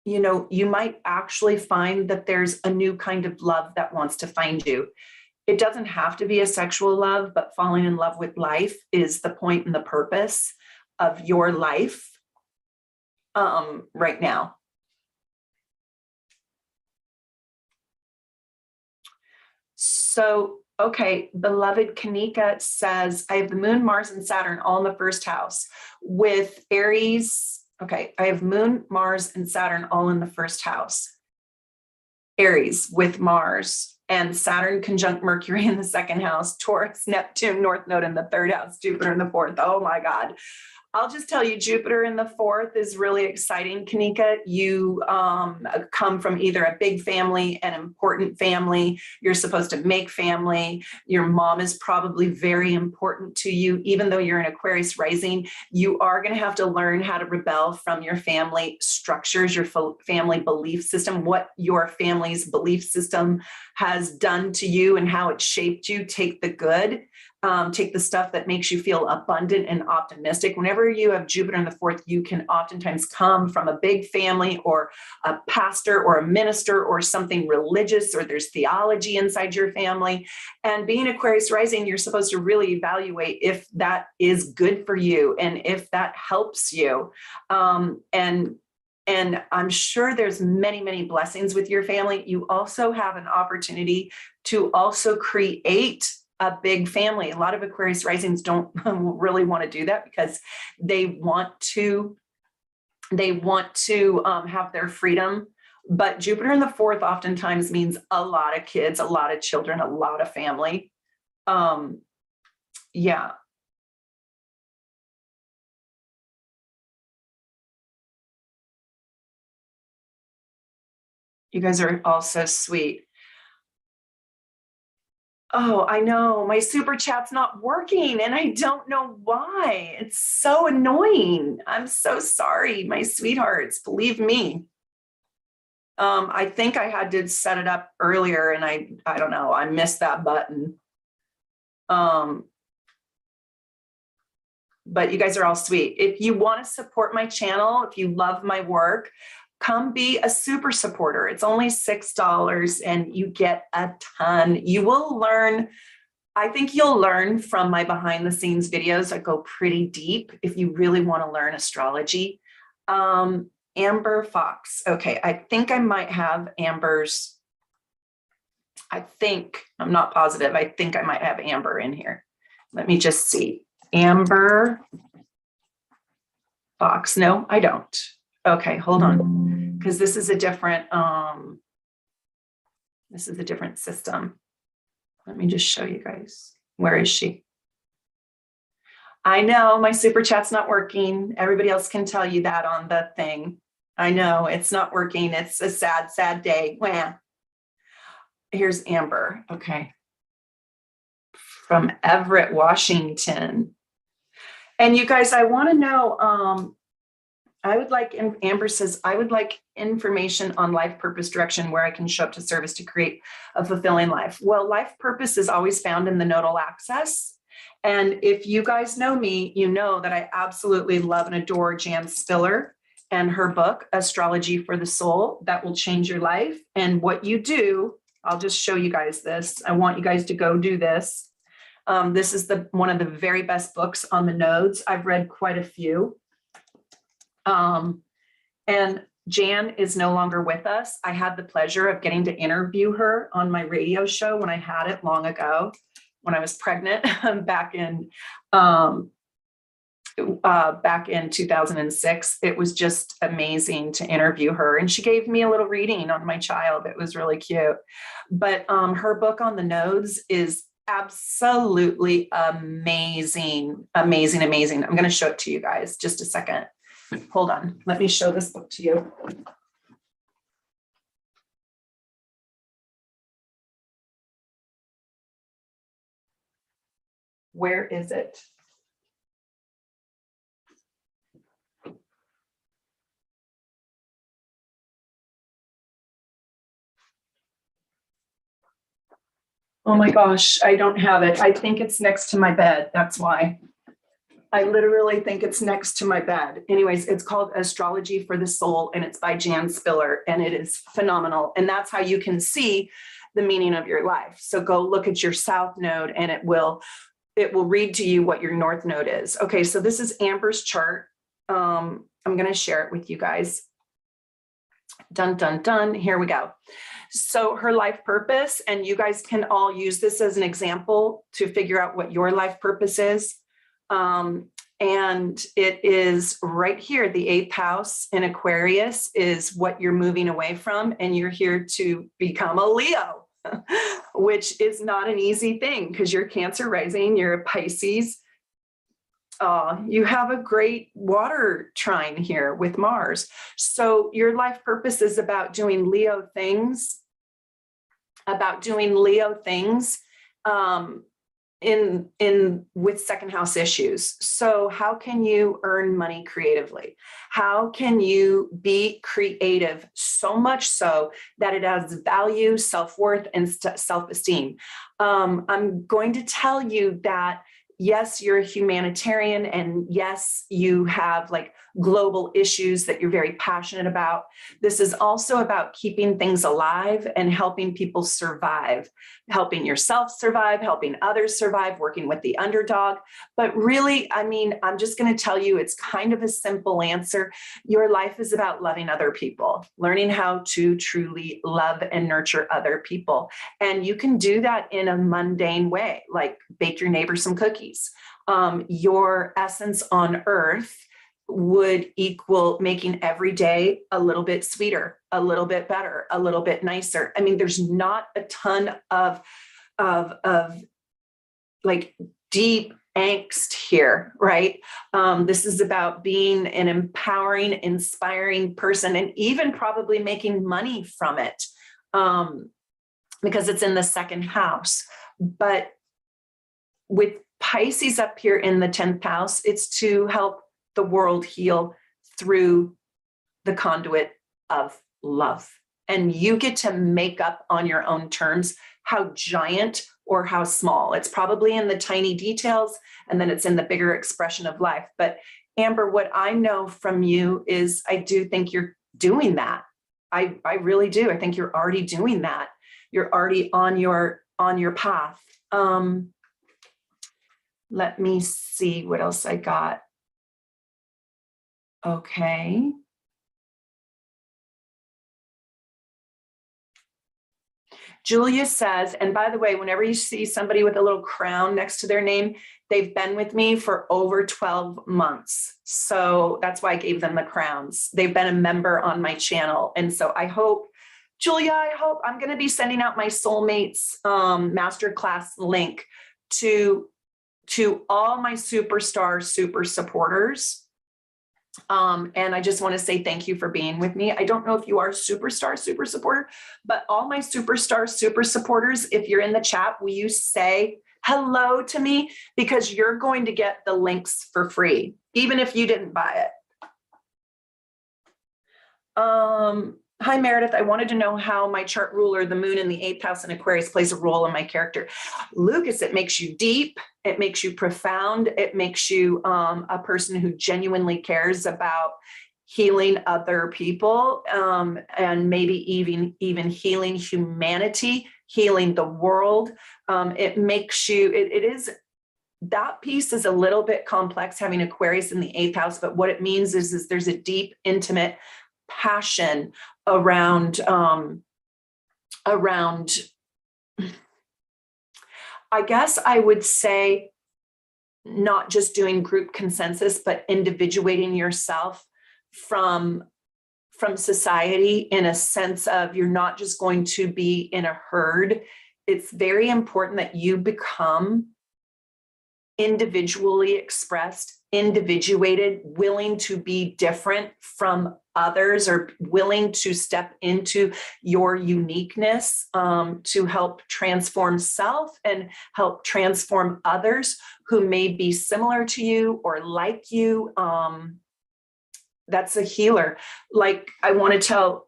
you might actually find that there's a new kind of love that wants to find you. It doesn't have to be a sexual love, but falling in love with life is the point and the purpose of your life right now. So, okay, beloved Kanika says, I have the moon, Mars, and Saturn all in the first house with Aries. Okay, I have moon, Mars, and Saturn all in the first house. Aries with Mars and Saturn conjunct Mercury in the second house, Taurus, Neptune, North Node in the third house, Jupiter in the fourth. Oh my God. I'll just tell you, Jupiter in the fourth is really exciting, Kanika. You come from either a big family, an important family. You're supposed to make family. Your mom is probably very important to you. Even though you're an Aquarius rising, you are going to have to learn how to rebel from your family structures, your family belief system, what your family's belief system has done to you and how it shaped you. Take the good. Take the stuff that makes you feel abundant and optimistic. Whenever you have Jupiter in the fourth, you can oftentimes come from a big family or a pastor or a minister or something religious, or there's theology inside your family. And being Aquarius rising, you're supposed to really evaluate if that is good for you and if that helps you. And I'm sure there's many, many blessings with your family. You also have an opportunity to also create a big family. A lot of Aquarius risings don't really want to do that because they want to have their freedom. But Jupiter in the fourth oftentimes means a lot of kids, a lot of children, a lot of family. Yeah. You guys are all so sweet. Oh, I know. My super chat's not working and I don't know why. It's so annoying. I'm so sorry, my sweethearts. Believe me. I think I had to set it up earlier and I don't know. I missed that button. But you guys are all sweet. If you want to support my channel, if you love my work, come be a super supporter. It's only $6 and you get a ton. You will learn. I think you'll learn from my behind the scenes videos that go pretty deep if you really want to learn astrology. Amber Fox. Okay, I think I might have Amber's. I'm not positive. I think I might have Amber in here. Let me just see. Amber Fox. No, I don't. Okay, hold on, because this is a different system. Let me just show you guys. Where is she? I know my super chat's not working. Everybody else can tell you that on the thing. I know it's not working. It's a sad, sad day. Wah. Here's Amber. Okay. From Everett, Washington. And you guys, I want to know, I would like, Amber says, I would like information on life purpose direction where I can show up to service to create a fulfilling life. Well, life purpose is always found in the nodal axis. And if you guys know me, you know that I absolutely love and adore Jan Spiller and her book, Astrology for the Soul, that will change your life. And what you do, I'll just show you guys this. I want you guys to go do this. This is one of the very best books on the nodes. I've read quite a few. And Jan is no longer with us. I had the pleasure of getting to interview her on my radio show when I had it long ago, when I was pregnant back in 2006. It was just amazing to interview her. And she gave me a little reading on my child. It was really cute. But her book on the nodes is absolutely amazing, amazing, amazing. I'm going to show it to you guys. Just a second. Hold on. Let me show this book to you. Where is it? Oh my gosh, I don't have it. I think it's next to my bed. That's why. I literally think it's next to my bed. Anyways, it's called Astrology for the Soul, and it's by Jan Spiller, and it is phenomenal. And that's how you can see the meaning of your life. So go look at your south node, and it will read to you what your north node is. Okay, so this is Amber's chart. I'm going to share it with you guys. Dun, dun, dun. Here we go. So her life purpose, and you guys can all use this as an example to figure out what your life purpose is. And it is right here. The 8th house in Aquarius is what you're moving away from, and you're here to become a Leo, which is not an easy thing because you're Cancer rising, you're a Pisces. You have a great water trine here with Mars. So your life purpose is about doing Leo things, with second house issues. So how can you earn money creatively? How can you be creative so much so that it has value, self-worth, and self-esteem? I'm going to tell you that yes, you're a humanitarian, and yes, you have like global issues that you're very passionate about. This is also about keeping things alive and helping people survive, helping yourself survive, helping others survive, working with the underdog. But really, I mean, I'm just going to tell you, it's kind of a simple answer. Your life is about loving other people, learning how to truly love and nurture other people. And you can do that in a mundane way, like bake your neighbor some cookies. Your essence on earth would equal making every day a little bit sweeter, a little bit better, a little bit nicer. I mean, there's not a ton of like deep angst here, right? This is about being an empowering, inspiring person, and even probably making money from it, because it's in the second house. But with Pisces up here in the 10th house, it's to help the world heal through the conduit of love. And you get to make up on your own terms how giant or how small. It's probably in the tiny details, and then it's in the bigger expression of life. But Amber, what I know from you is I do think you're doing that. I really do. I think you're already doing that. You're already on your path. Let me see what else I got. Okay. Julia says, and by the way, whenever you see somebody with a little crown next to their name, they've been with me for over 12 months. So that's why I gave them the crowns. They've been a member on my channel. And so I hope, Julia, I'm going to be sending out my soulmates masterclass link to all my superstar super supporters. And I just want to say thank you for being with me. I don't know if you are a superstar super supporter, but all my superstar super supporters, if you're in the chat, will you say hello to me? Because you're going to get the links for free, even if you didn't buy it. Hi, Meredith. I wanted to know how my chart ruler, the moon in the 8th house in Aquarius, plays a role in my character. Lucas, it makes you deep. It makes you profound. It makes you a person who genuinely cares about healing other people, and maybe even healing humanity, healing the world. It makes you, it is, that piece is a little bit complex, having Aquarius in the 8th house, but what it means is there's a deep, intimate passion around I guess I would say not just doing group consensus, but individuating yourself from society, in a sense of you're not just going to be in a herd. It's very important that you become individually expressed, individuated, willing to be different from others, or willing to step into your uniqueness, to help transform self and help transform others who may be similar to you or like you. That's a healer. Like, I want to tell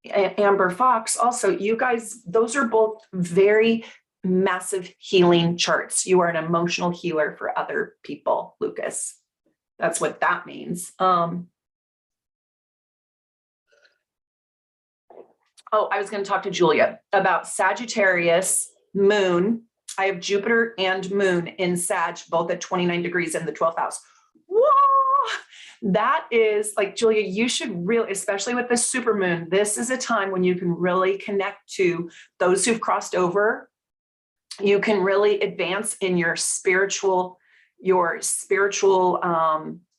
Amber Fox also, you guys, those are both very massive healing charts. You are an emotional healer for other people, Lucas. That's what that means. Oh, I was going to talk to Julia about Sagittarius moon. I have Jupiter and moon in Sag, both at 29 degrees in the 12th house. Whoa! That is like, Julia, you should really, especially with the super moon, this is a time when you can really connect to those who've crossed over. You can really advance in your spiritual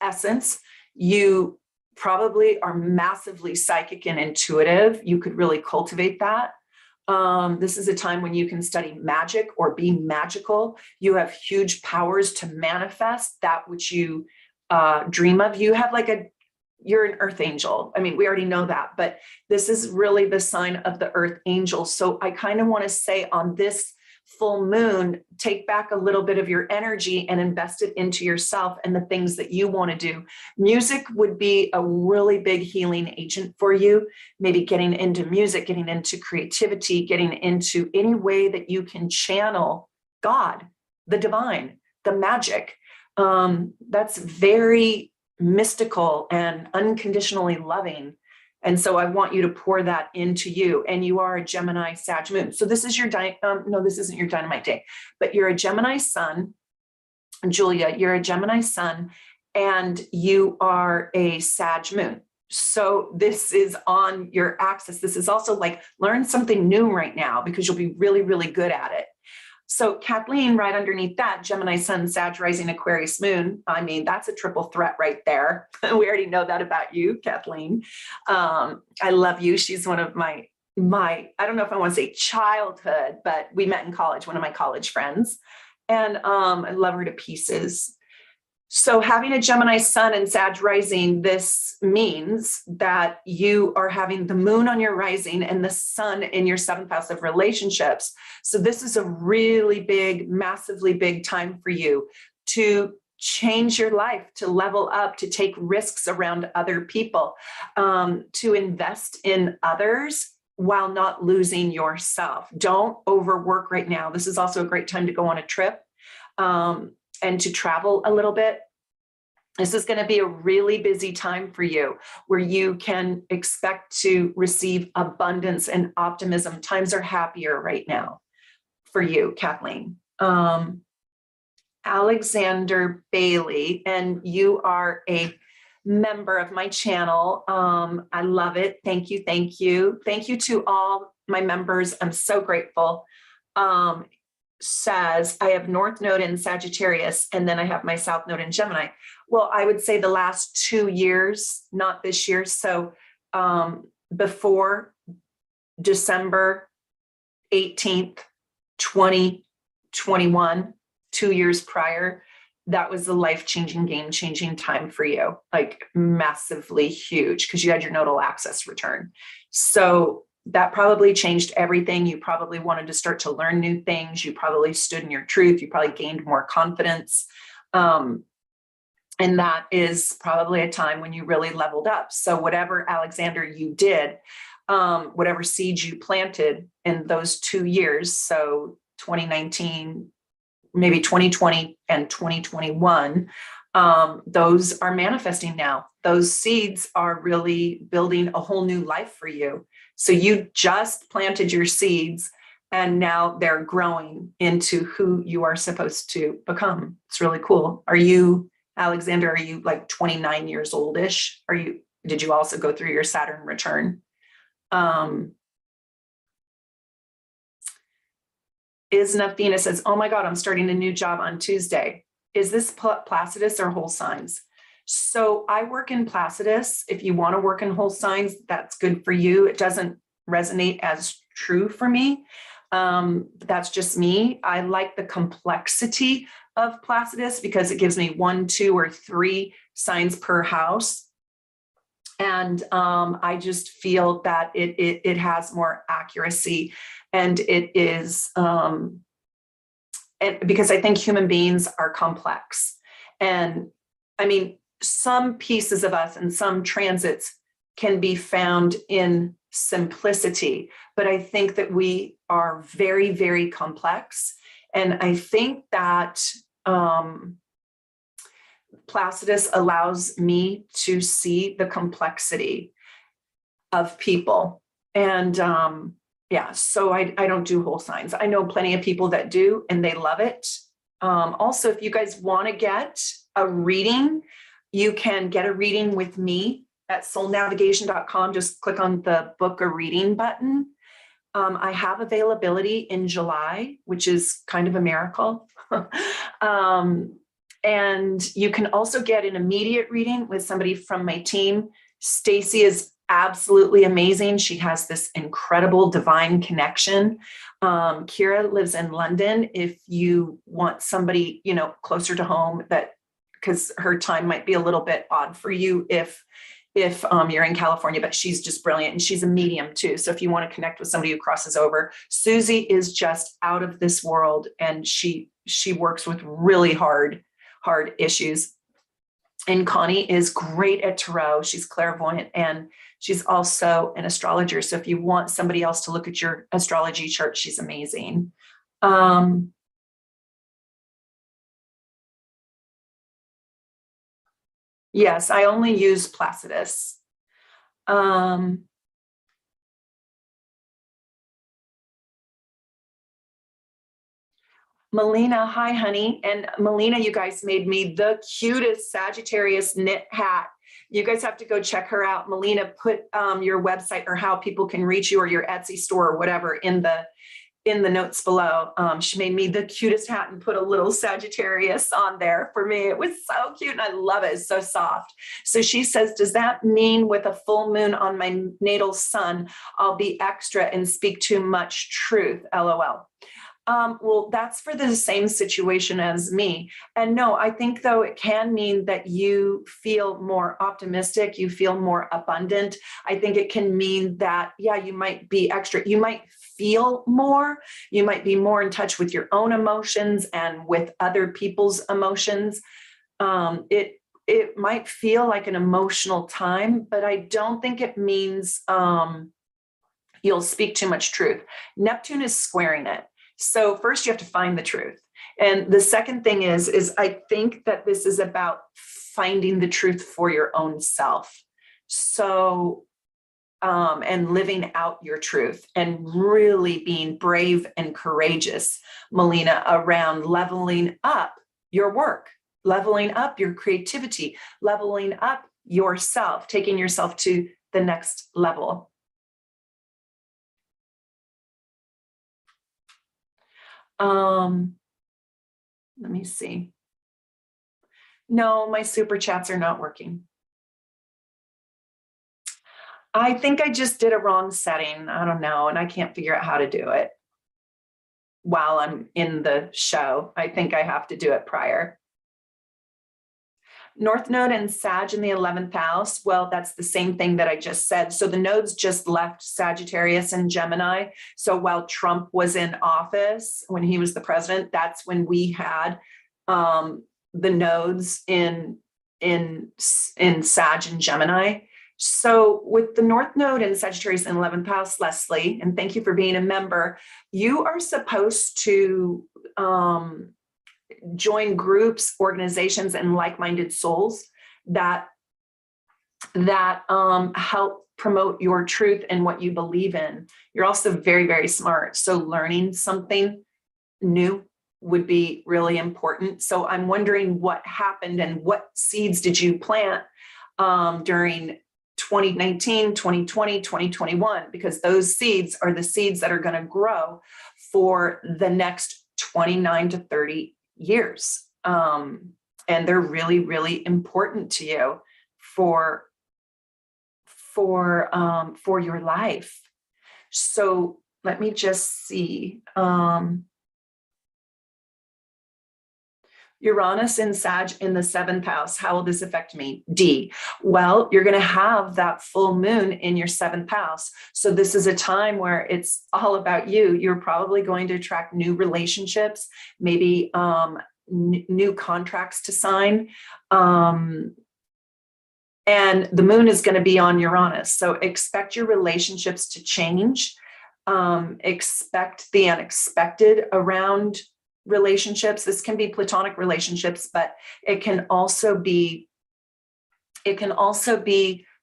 essence. You probably are massively psychic and intuitive. You could really cultivate that. This is a time when you can study magic or be magical. You have huge powers to manifest that which you dream of. You have you're an earth angel. I mean, we already know that, but this is really the sign of the earth angel. So I kind of want to say, on this full moon, take back a little bit of your energy and invest it into yourself and the things that you want to do. Music would be a really big healing agent for you. Maybe getting into music, getting into creativity, getting into any way that you can channel God, the divine, the magic. That's very mystical and unconditionally loving. And so I want you to pour that into you. And you are a Gemini Sag moon. So this is your, no, this isn't your dynamite day, but you're a Gemini sun. Julia, you're a Gemini sun, and you are a Sag moon. So this is on your axis. This is also like, learn something new right now, because you'll be really, really good at it. So Kathleen, right underneath that, Gemini sun, Sag rising, Aquarius moon. I mean, that's a triple threat right there. We already know that about you, Kathleen. I love you. She's one of my, I don't know if I want to say childhood, but we met in college, one of my college friends. And I love her to pieces. So having a Gemini sun and Sag rising, this means that you are having the moon on your rising and the sun in your 7th house of relationships. So this is a really big, massively big time for you to change your life, to level up, to take risks around other people, to invest in others while not losing yourself. Don't overwork right now. This is also a great time to go on a trip. And to travel a little bit. This is going to be a really busy time for you, where you can expect to receive abundance and optimism. Times are happier right now for you, Kathleen. Alexander Bailey, and you are a member of my channel. I love it. Thank you. Thank you. Thank you to all my members. I'm so grateful. Says, I have North Node in Sagittarius, and then I have my South Node in Gemini. Well, I would say the last 2 years, not this year. So before December 18th, 2021, 2 years prior, that was the life-changing, game-changing time for you, like massively huge, because you had your nodal axis return. So that probably changed everything. You probably wanted to start to learn new things. You probably stood in your truth. You probably gained more confidence. And And that is probably a time when you really leveled up. So whatever, Alexander, you did, whatever seeds you planted in those 2 years, so 2019, maybe 2020 and 2021, those are manifesting now. Those seeds are really building a whole new life for you. So you just planted your seeds and now they're growing into who you are supposed to become. It's really cool. Are you, Alexander, are you like 29 years oldish? Did you also go through your Saturn return? Isnafina says, oh my God, I'm starting a new job on Tuesday. Is this Placidus or whole signs? So I work in Placidus. If you want to work in whole signs, that's good for you. It doesn't resonate as true for me. That's just me. I like the complexity of Placidus because it gives me 1, 2, or 3 signs per house. And I just feel that it has more accuracy, and it is, and because I think human beings are complex. And I mean, some pieces of us and some transits can be found in simplicity, but I think that we are very, very complex. And I think that Placidus allows me to see the complexity of people. And yeah, so I don't do whole signs. I know plenty of people that do, and they love it. Also, if you guys want to get a reading, you can get a reading with me at soulnavigation.com. Just click on the book a reading button. I have availability in July, which is kind of a miracle. And you can also get an immediate reading with somebody from my team. Stacy is absolutely amazing. She has this incredible divine connection. Kira lives in London. If you want somebody, closer to home, because her time might be a little bit odd for you if you're in California, but she's just brilliant, and she's a medium too. So if you want to connect with somebody who crosses over, Susie is just out of this world, and she works with really hard issues. And Connie is great at tarot. She's clairvoyant, and she's also an astrologer. So if you want somebody else to look at your astrology chart, she's amazing. Yes, I only use Placidus. Melina, hi, honey. And Melina, you guys made me the cutest Sagittarius knit hat. You guys have to go check her out. Melina, put your website or how people can reach you, or your Etsy store or whatever in the notes below. She made me the cutest hat and put a little Sagittarius on there for me. It was so cute, and I love it. It's so soft. So she says, does that mean with a full moon on my natal sun, I'll be extra and speak too much truth? LOL. Well, that's for the same situation as me. And no, I think though it can mean that you feel more optimistic, you feel more abundant. I think it can mean that, yeah, you might be extra, you might feel more, you might be more in touch with your own emotions and with other people's emotions. It might feel like an emotional time, but I don't think it means you'll speak too much truth. Neptune is squaring it. So first you have to find the truth. And the second thing is I think that this is about finding the truth for your own self. So, and living out your truth and really being brave and courageous, Melina, around leveling up your work, leveling up your creativity, leveling up yourself, taking yourself to the next level. Let me see. No, my super chats are not working. I think I just did a wrong setting. I don't know. And I can't figure out how to do it while I'm in the show. I think I have to do it prior. North Node and Sag in the 11th house. Well, that's the same thing that I just said. So the nodes just left Sagittarius and Gemini. So while Trump was in office, when he was the president, that's when we had the nodes in in Sag and Gemini. So with the North Node in Sagittarius in 11th house, Leslie, and thank you for being a member, you are supposed to join groups, organizations, and like-minded souls that help promote your truth and what you believe in. You're also very, very smart. So learning something new would be really important. So I'm wondering what happened and what seeds did you plant during 2019, 2020, 2021, because those seeds are the seeds that are going to grow for the next 29 to 30 years. And they're really, really important to you for your life. So let me just see. Uranus in Sag in the 7th house. How will this affect me? D. Well, you're going to have that full moon in your 7th house. So this is a time where it's all about you. You're probably going to attract new relationships, maybe new contracts to sign. And the moon is going to be on Uranus. So expect your relationships to change. Expect the unexpected around relationships. This can be platonic relationships, but it can also be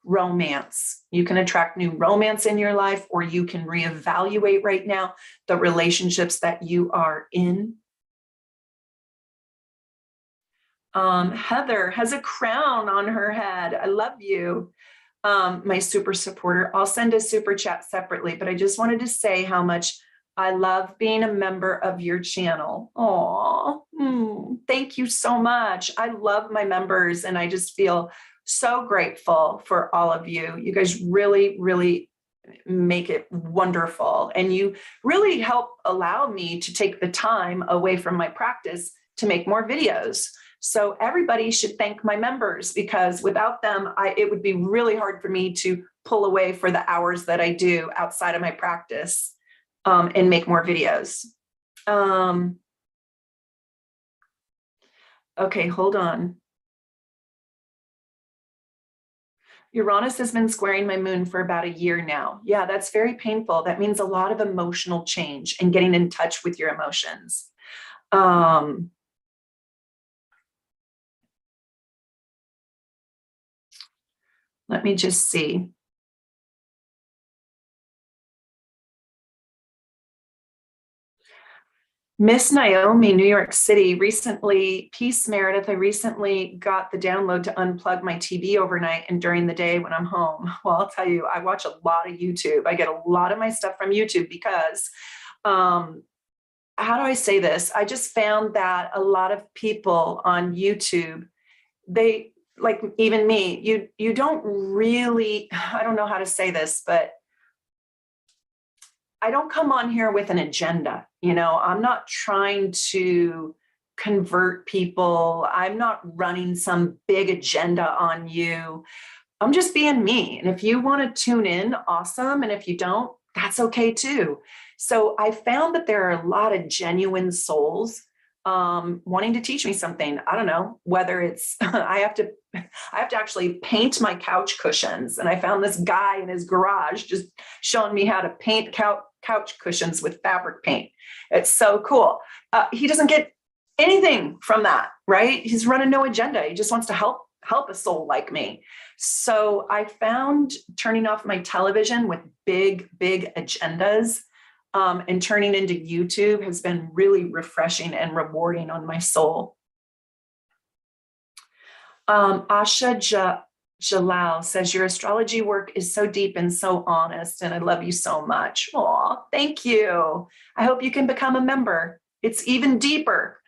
romance. You can attract new romance in your life, or you can reevaluate right now the relationships that you are in. Heather has a crown on her head. I love you. My super supporter. I'll send a super chat separately, but I just wanted to say how much I love being a member of your channel. Oh, thank you so much. I love my members, and I just feel so grateful for all of you. You guys really, really make it wonderful. And you really help allow me to take the time away from my practice to make more videos. So everybody should thank my members, because without them, it would be really hard for me to pull away for the hours that I do outside of my practice. And make more videos. Okay, hold on. Uranus has been squaring my moon for about a year now. Yeah, that's very painful. That means a lot of emotional change and getting in touch with your emotions. Let me just see. Miss Naomi, New York City, recently, peace Meredith, I recently got the download to unplug my TV overnight and during the day when I'm home. Well, I'll tell you, I watch a lot of YouTube. I get a lot of my stuff from YouTube because, how do I say this? I just found that a lot of people on YouTube, they, like even me, you don't really, I don't know how to say this, but I don't come on here with an agenda. You know, I'm not trying to convert people. I'm not running some big agenda on you. I'm just being me. And if you want to tune in, awesome. And if you don't, that's okay too. So I found that there are a lot of genuine souls wanting to teach me something. I don't know whether it's, I have to actually paint my couch cushions. And I found this guy in his garage just showing me how to paint couch cushions with fabric paint. It's so cool. He doesn't get anything from that, right? He's running no agenda. He just wants to help a soul like me. So I found turning off my television with big agendas and turning into YouTube has been really refreshing and rewarding on my soul. Asha Jalal says, your astrology work is so deep and so honest, and I love you so much. Aw, thank you. I hope you can become a member. It's even deeper.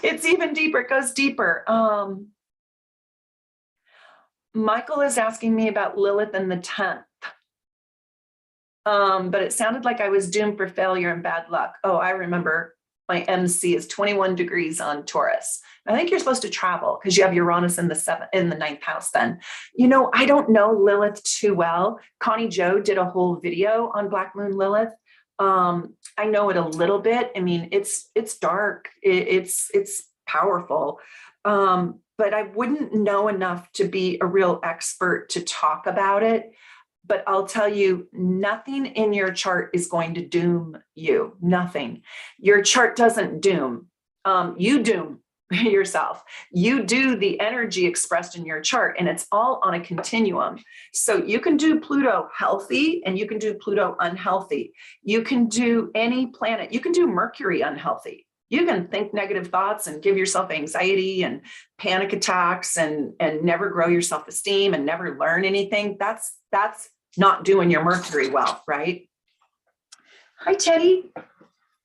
It's even deeper. It goes deeper. Michael is asking me about Lilith in the 10th. But it sounded like I was doomed for failure and bad luck. Oh, I remember. My MC is 21 degrees on Taurus. I think you're supposed to travel because you have Uranus in the 9th house then. You know, I don't know Lilith too well. Connie Jo did a whole video on Black Moon Lilith. I know it a little bit. I mean, it's dark. It's powerful. but I wouldn't know enough to be a real expert to talk about it. But I'll tell you, nothing in your chart is going to doom you. Nothing. Your chart doesn't doom. You doom yourself. You do the energy expressed in your chart, and it's all on a continuum. So you can do Pluto healthy and you can do Pluto unhealthy. You can do any planet. You can do Mercury unhealthy. You can think negative thoughts and give yourself anxiety and panic attacks and never grow your self-esteem and never learn anything. That's not doing your Mercury well, right? Hi, Teddy.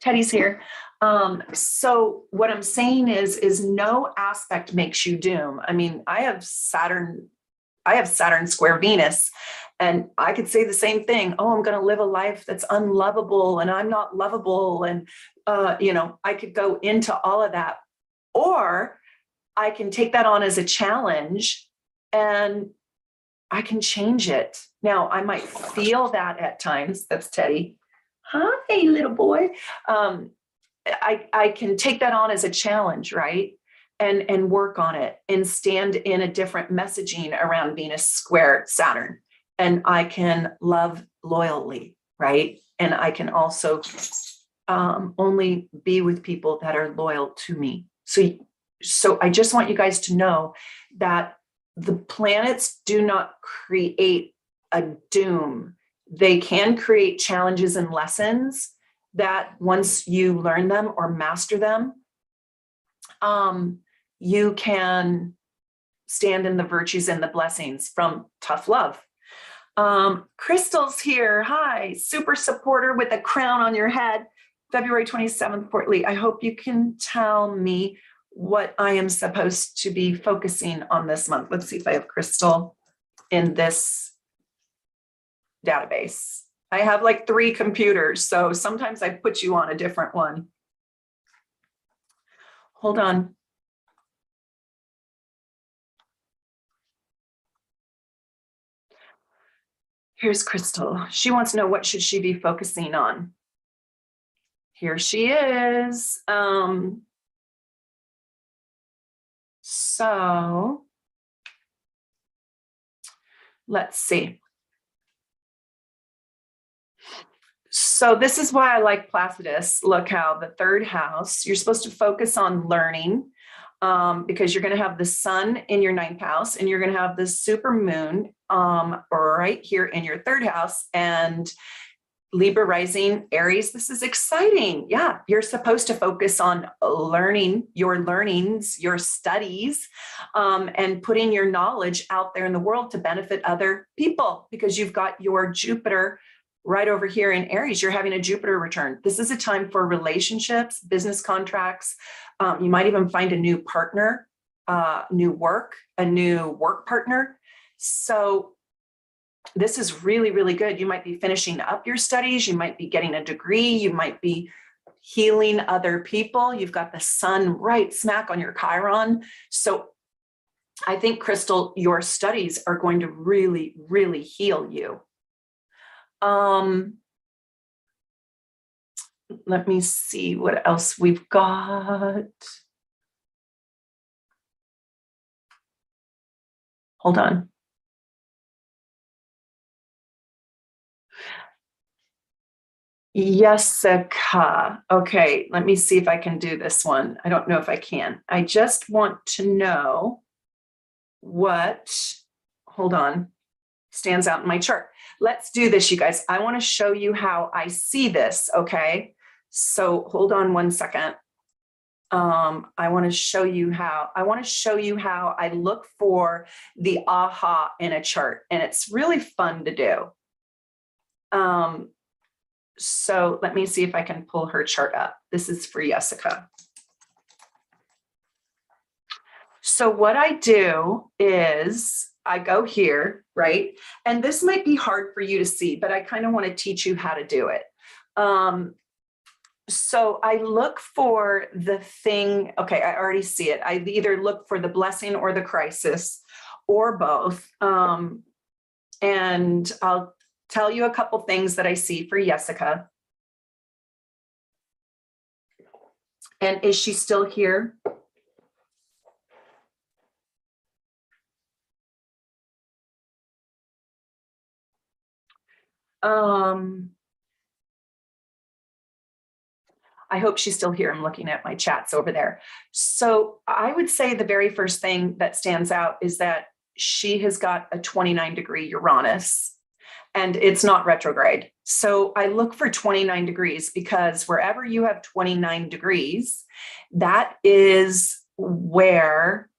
Teddy's here. So what I'm saying is no aspect makes you doom. I mean, I have Saturn square Venus, and I could say the same thing. Oh, I'm going to live a life that's unlovable and I'm not lovable. And, I could go into all of that, or I can take that on as a challenge and I can change it. Now, I might feel that at times. That's Teddy. Hi, little boy. I can take that on as a challenge, right? And work on it and stand in a different messaging around Venus square Saturn. And I can love loyally, right? And I can also only be with people that are loyal to me. So I just want you guys to know that the planets do not create a doom. They can create challenges and lessons that once you learn them or master them, you can stand in the virtues and the blessings from tough love. Crystal's here. Hi, super supporter with a crown on your head. February 27th, Portly. I hope you can tell me what I am supposed to be focusing on this month. Let's see if I have Crystal in this database. I have like 3 computers, so sometimes I put you on a different one. Hold on. Here's Crystal. She wants to know, what should she be focusing on? Here she is. So let's see. So this is why I like Placidus. Look how the 3rd house, you're supposed to focus on learning, because you're going to have the sun in your 9th house and you're going to have the super moon right here in your 3rd house, and Libra rising, Aries. This is exciting. Yeah, you're supposed to focus on learning your learnings, your studies, and putting your knowledge out there in the world to benefit other people, because you've got your Jupiter right over here in Aries. You're having a Jupiter return. This is a time for relationships, business contracts. You might even find a new partner, a new work partner. So this is really, really good. You might be finishing up your studies. You might be getting a degree. You might be healing other people. You've got the sun right smack on your Chiron. So I think, Crystal, your studies are going to really, really heal you. Let me see what else we've got. Hold on. Jessica. Okay, let me see if I can do this one. I don't know if I can. I just want to know what, hold on, stands out in my chart. Let's do this, you guys. I want to show you how I see this, okay? So hold on one second. I want to show you how I look for the aha in a chart, and it's really fun to do. So let me see if I can pull her chart up. This is for Jessica. So what I do is I go here, right? And this might be hard for you to see, but I kind of want to teach you how to do it. So I look for the thing. Okay, I already see it. I either look for the blessing or the crisis, or both. And I'll tell you a couple things that I see for Jessica. And is she still here? I hope she's still here. I'm looking at my chats over there. So I would say the very first thing that stands out is that she has got a 29-degree Uranus, and it's not retrograde. So I look for 29 degrees because wherever you have 29 degrees, that is where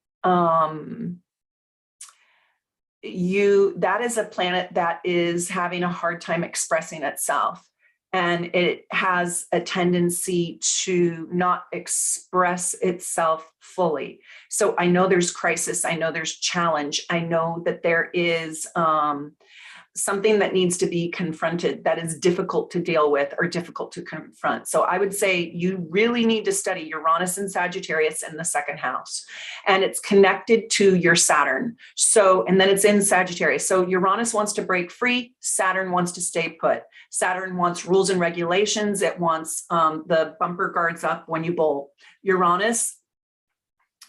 that is a planet that is having a hard time expressing itself. And it has a tendency to not express itself fully. So I know there's crisis. I know there's challenge. I know that there is something that needs to be confronted that is difficult to deal with or difficult to confront. So I would say you really need to study Uranus and Sagittarius in the second house, and it's connected to your Saturn. So, and then it's in Sagittarius. So Uranus wants to break free. Saturn wants to stay put. Saturn wants rules and regulations. It wants the bumper guards up when you bowl. Uranus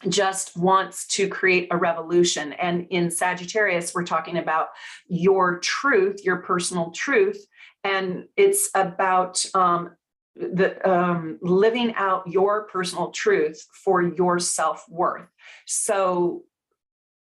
just wants to create a revolution. And in Sagittarius, we're talking about your truth, your personal truth. And it's about living out your personal truth for your self-worth. So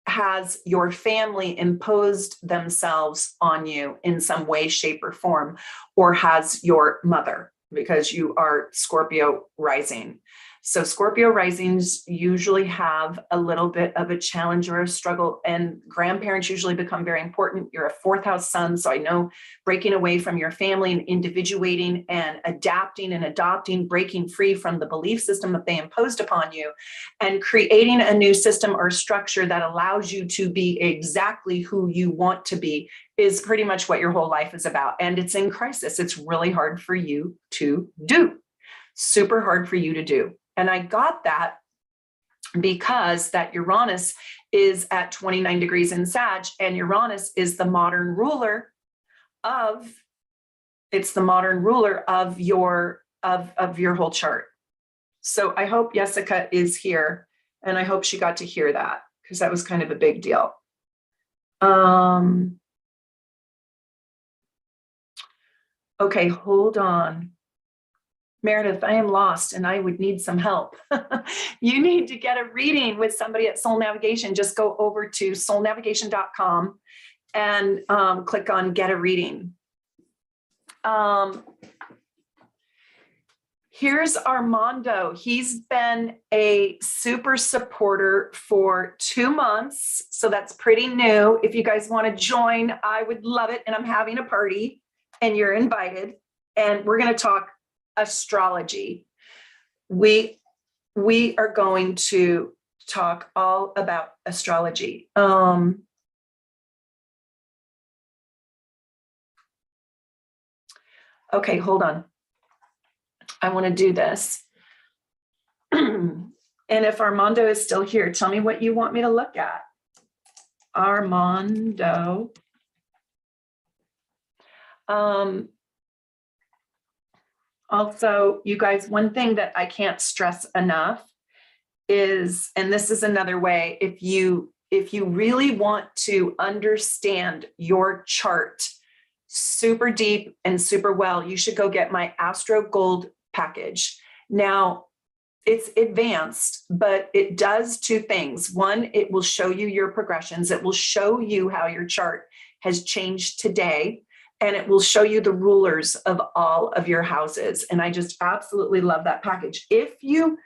has your family imposed themselves on you in some way, shape, or form, or has your mother, because you are Scorpio rising? So Scorpio risings usually have a little bit of a challenge or a struggle, and grandparents usually become very important. You're a fourth house sun. So I know breaking away from your family and individuating and adapting and adopting, breaking free from the belief system that they imposed upon you and creating a new system or structure that allows you to be exactly who you want to be is pretty much what your whole life is about. And it's in crisis. It's really hard for you to do, super hard for you to do. And I got that because that Uranus is at 29 degrees in Sag, and Uranus is the modern ruler of, it's the modern ruler of your whole chart. So I hope Jessica is here, and I hope she got to hear that, because that was kind of a big deal. Okay, hold on. Meredith, I am lost and I would need some help. You need to get a reading with somebody at Soul Navigation. Just go over to soulnavigation.com and click on Get a Reading. Here's Armando. He's been a super supporter for 2 months. So that's pretty new. If you guys want to join, I would love it. And I'm having a party and you're invited. And we're going to talk astrology. We are going to talk all about astrology. Okay, hold on. I want to do this. And if Armando is still here, tell me what you want me to look at. Armando. Also, you guys, one thing that I can't stress enough is, and this is another way, if you really want to understand your chart super deep and super well, you should go get my Astro Gold package. Now, it's advanced, but it does 2 things. One, it will show you your progressions. It will show you how your chart has changed today. And it will show you the rulers of all of your houses. And I just absolutely love that package. If you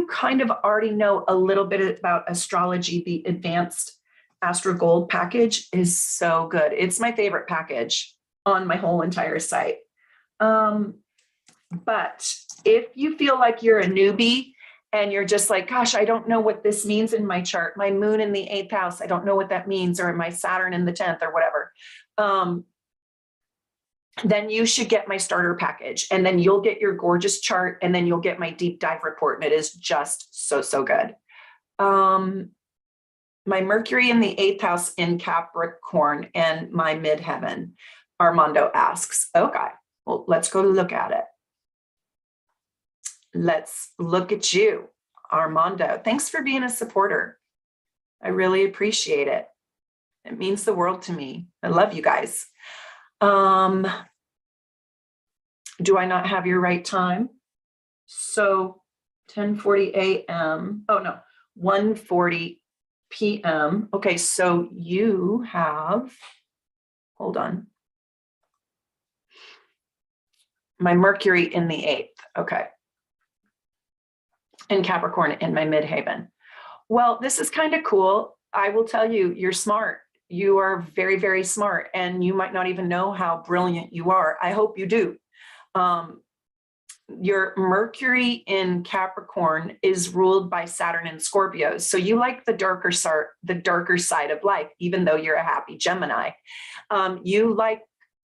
kind of already know a little bit about astrology, the advanced Astro Gold package is so good. It's my favorite package on my whole entire site. But if you feel like you're a newbie and you're just like, gosh, I don't know what this means in my chart, my moon in the 8th house, I don't know what that means, or my Saturn in the 10th or whatever. Then you should get my starter package, and then you'll get your gorgeous chart, and then you'll get my deep dive report. And it is just so, so good. My Mercury in the 8th house in Capricorn and my midheaven, Armando asks. Okay, well, let's go look at it. Let's look at you, Armando. Thanks for being a supporter. I really appreciate it. It means the world to me. I love you guys. Do I not have your right time? So 10:40 a.m. Oh no, 1:40 p.m. Okay, so you have, hold on. My Mercury in the 8th. Okay. And Capricorn in my midheaven. Well, this is kind of cool. I will tell you, you're smart. You are very, very smart, and you might not even know how brilliant you are. I hope you do. Your Mercury in Capricorn is ruled by Saturn and Scorpio. So you like the darker side of life, even though you're a happy Gemini.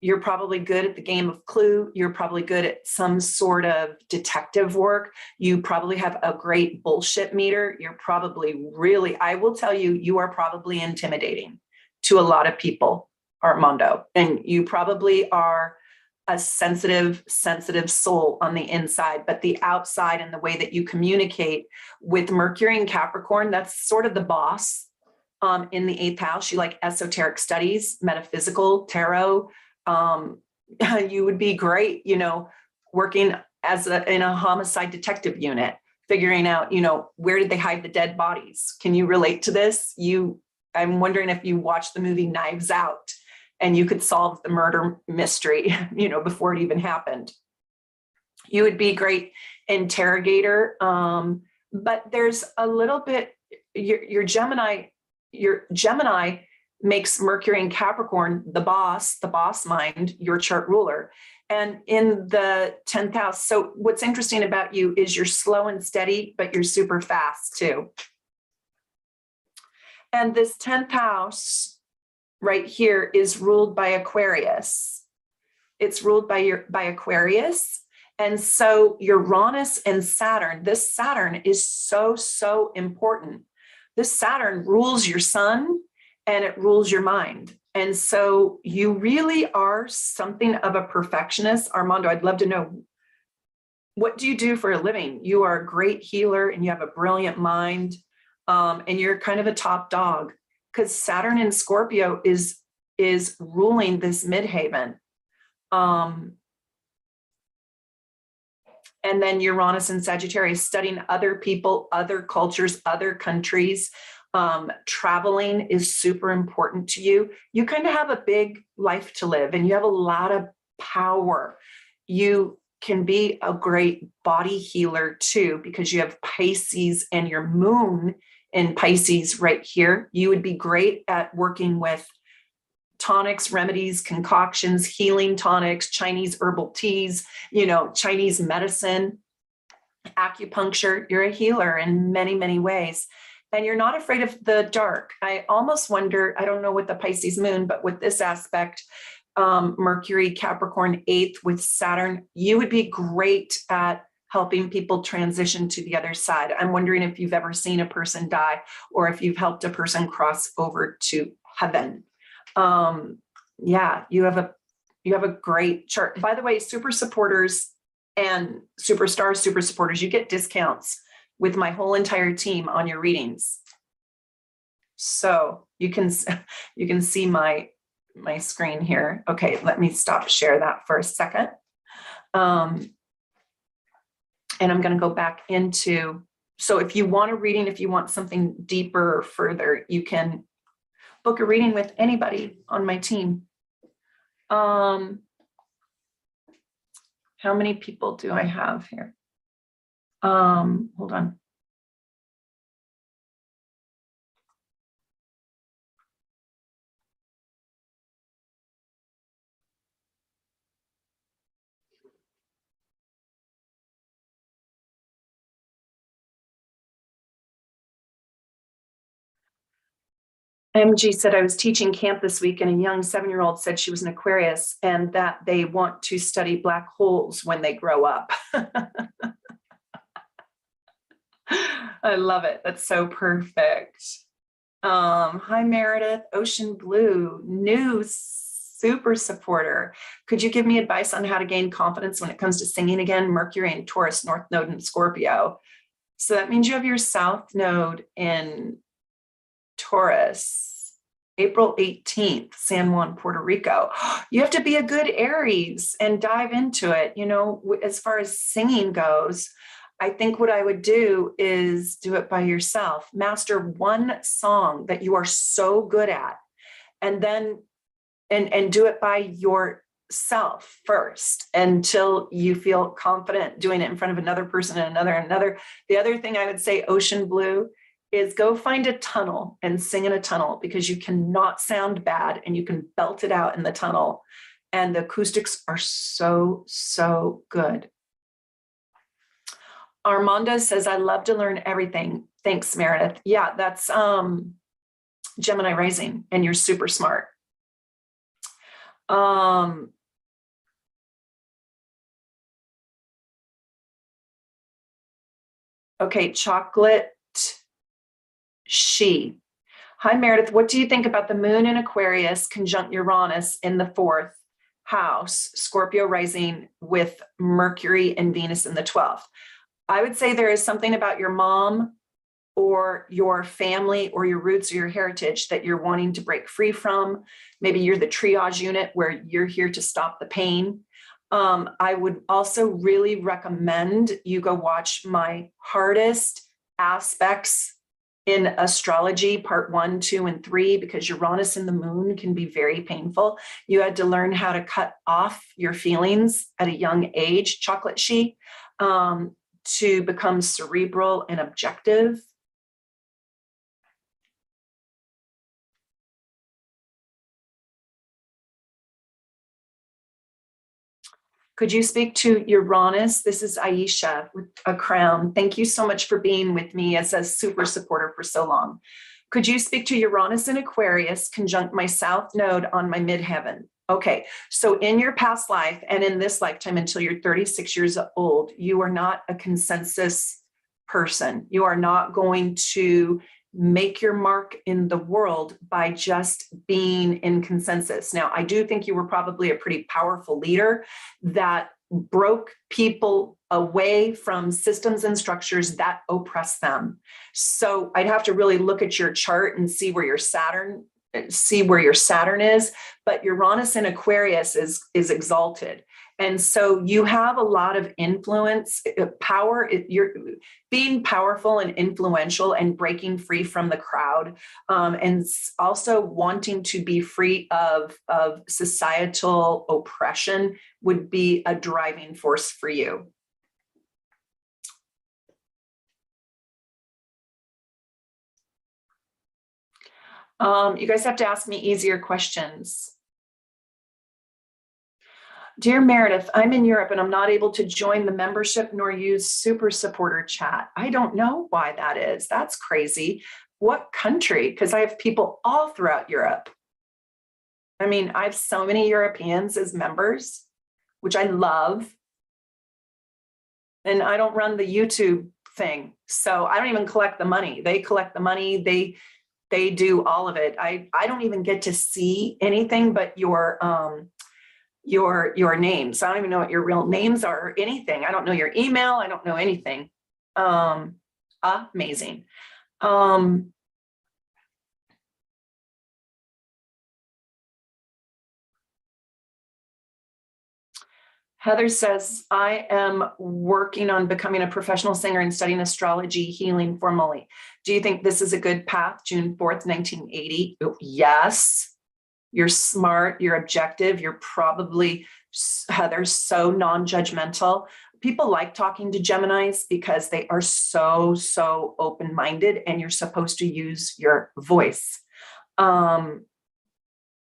You're probably good at the game of Clue. You're probably good at some sort of detective work. You probably have a great bullshit meter. You're probably really, I will tell you, you are probably intimidating to a lot of people, Armando. And you probably are a sensitive soul on the inside, but the outside and the way that you communicate with Mercury and Capricorn, that's sort of the boss in the 8th house. You like esoteric studies, metaphysical, tarot. You would be great, working in a homicide detective unit, figuring out, where did they hide the dead bodies? Can you relate to this? I'm wondering if you watched the movie Knives Out and you could solve the murder mystery, before it even happened. You would be a great interrogator. But there's a little bit, your Gemini makes Mercury and Capricorn the boss mind, your chart ruler. And in the 10th house, so what's interesting about you is you're slow and steady, but you're super fast too. And this 10th house right here is ruled by Aquarius. It's ruled by Aquarius. And so Uranus and Saturn, this Saturn is so important. This Saturn rules your sun and it rules your mind. And so you really are something of a perfectionist. Armando, I'd love to know, what do you do for a living? You are a great healer and you have a brilliant mind, and you're kind of a top dog, because Saturn in Scorpio is ruling this midheaven. And then Uranus and Sagittarius, studying other people, other cultures, other countries. Traveling is super important to you. You kind of have a big life to live and you have a lot of power. You can be a great body healer too, because you have Pisces and your moon in Pisces right here. You would be great at working with tonics, remedies, concoctions, healing tonics, Chinese herbal teas, Chinese medicine, acupuncture. You're a healer in many, many ways. And you're not afraid of the dark. I almost wonder, I don't know with the Pisces moon, but with this aspect, Mercury, Capricorn 8th with Saturn, you would be great at helping people transition to the other side. I'm wondering if you've ever seen a person die or if you've helped a person cross over to heaven. Yeah, you have a great chart. By the way, super supporters and superstars, super supporters, you get discounts with my whole entire team on your readings. So you can see my screen here. Okay, let me share that for a second. And I'm going to go back into, so if you want a reading, if you want something deeper or further, you can book a reading with anybody on my team. How many people do I have here? Hold on. MG said, I was teaching camp this week and a young 7-year-old said she was an Aquarius and that they want to study black holes when they grow up. I love it. That's so perfect. Hi, Meredith, Ocean Blue, new super supporter. Could you give me advice on how to gain confidence when it comes to singing again? Mercury and Taurus, North Node and Scorpio. So that means you have your South Node in Taurus April 18th, San Juan, Puerto Rico. You have to be a good Aries and dive into it. You know, as far as singing goes, I think what I would do is do it by yourself. Master one song that you are so good at, and then and do it by yourself first until you feel confident doing it in front of another person and another. The other thing I would say, Ocean Blue, is go find a tunnel and sing in a tunnel, because you cannot sound bad and you can belt it out in the tunnel. And the acoustics are so, so good. Armando says, I love to learn everything. Thanks, Meredith. Yeah, that's Gemini rising, and you're super smart. Okay, Chocolate She. Hi, Meredith. What do you think about the moon in Aquarius conjunct Uranus in the 4th house, Scorpio rising, with Mercury and Venus in the 12th? I would say there is something about your mom or your family or your roots or your heritage that you're wanting to break free from. Maybe you're the triage unit where you're here to stop the pain. I would also really recommend you go watch my hardest aspects in astrology, part 1, 2, and 3, because Uranus and the moon can be very painful. You had to learn how to cut off your feelings at a young age, Chocolate She, to become cerebral and objective. Could you speak to Uranus? This is Aisha with a crown. Thank you so much for being with me as a super supporter for so long. Could you speak to Uranus in Aquarius conjunct my south node on my midheaven? Okay, so in your past life and in this lifetime until you're 36 years old, you are not a consensus person. You are not going to make your mark in the world by just being in consensus. Now, I do think you were probably a pretty powerful leader that broke people away from systems and structures that oppress them. So I'd have to really look at your chart and see where your Saturn is, but Uranus in Aquarius is exalted. And so you have a lot of influence, power. You're being powerful and influential and breaking free from the crowd, and also wanting to be free of societal oppression would be a driving force for you. You guys have to ask me easier questions. Dear Meredith, I'm in Europe and I'm not able to join the membership nor use super supporter chat. I don't know why that is. That's crazy. What country? Because I have people all throughout Europe. I mean, I have so many Europeans as members, which I love. And I don't run the YouTube thing. So I don't even collect the money. They collect the money. They do all of it. I don't even get to see anything but your names. I don't even know what your real names are or anything. I don't know your email. I don't know anything. Amazing. Heather says, I am working on becoming a professional singer and studying astrology healing formally. Do you think this is a good path? June 4th, 1980. Yes. You're smart, you're objective, you're probably, Heather, so non-judgmental. People like talking to Geminis because they are so open-minded, and you're supposed to use your voice.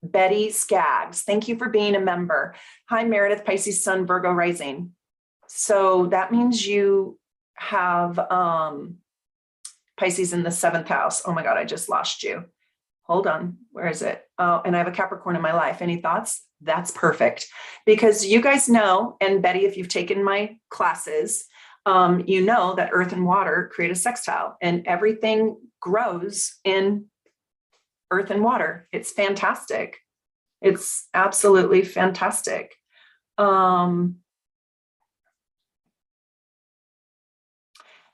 Betty Skaggs, thank you for being a member. Hi, Meredith, Pisces Sun, Virgo rising. So that means you have Pisces in the 7th house. Oh my God, I just lost you. Hold on, where is it? Oh, and I have a Capricorn in my life. Any thoughts? That's perfect. Because you guys know, and Betty, if you've taken my classes, you know that earth and water create a sextile, and everything grows in earth and water. It's fantastic. It's absolutely fantastic. And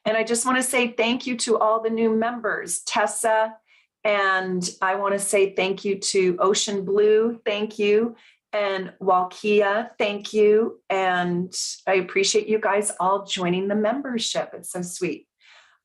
I just want to say thank you to all the new members, Tessa And I want to say thank you to Ocean Blue. Thank you. And Walkia, thank you. And I appreciate you guys all joining the membership. It's so sweet.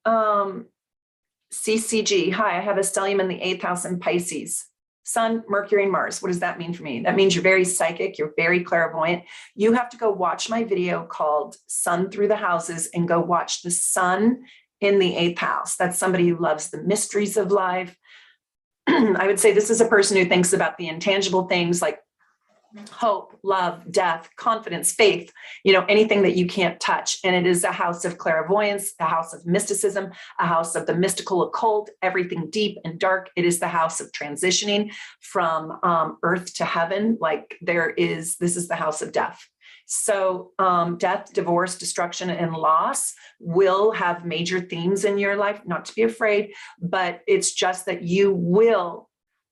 CCG, hi, I have a stellium in the 8th house in Pisces. Sun, Mercury, and Mars. What does that mean for me? That means you're very psychic. You're very clairvoyant. You have to go watch my video called Sun Through the Houses and go watch the sun in the 8th house. That's somebody who loves the mysteries of life. I would say this is a person who thinks about the intangible things like hope, love, death, confidence, faith, anything that you can't touch. And it is a house of clairvoyance, a house of mysticism, a house of the mystical occult, everything deep and dark. It is the house of transitioning from earth to heaven. This is the house of death. So death, divorce, destruction, and loss will have major themes in your life, not to be afraid, but it's just that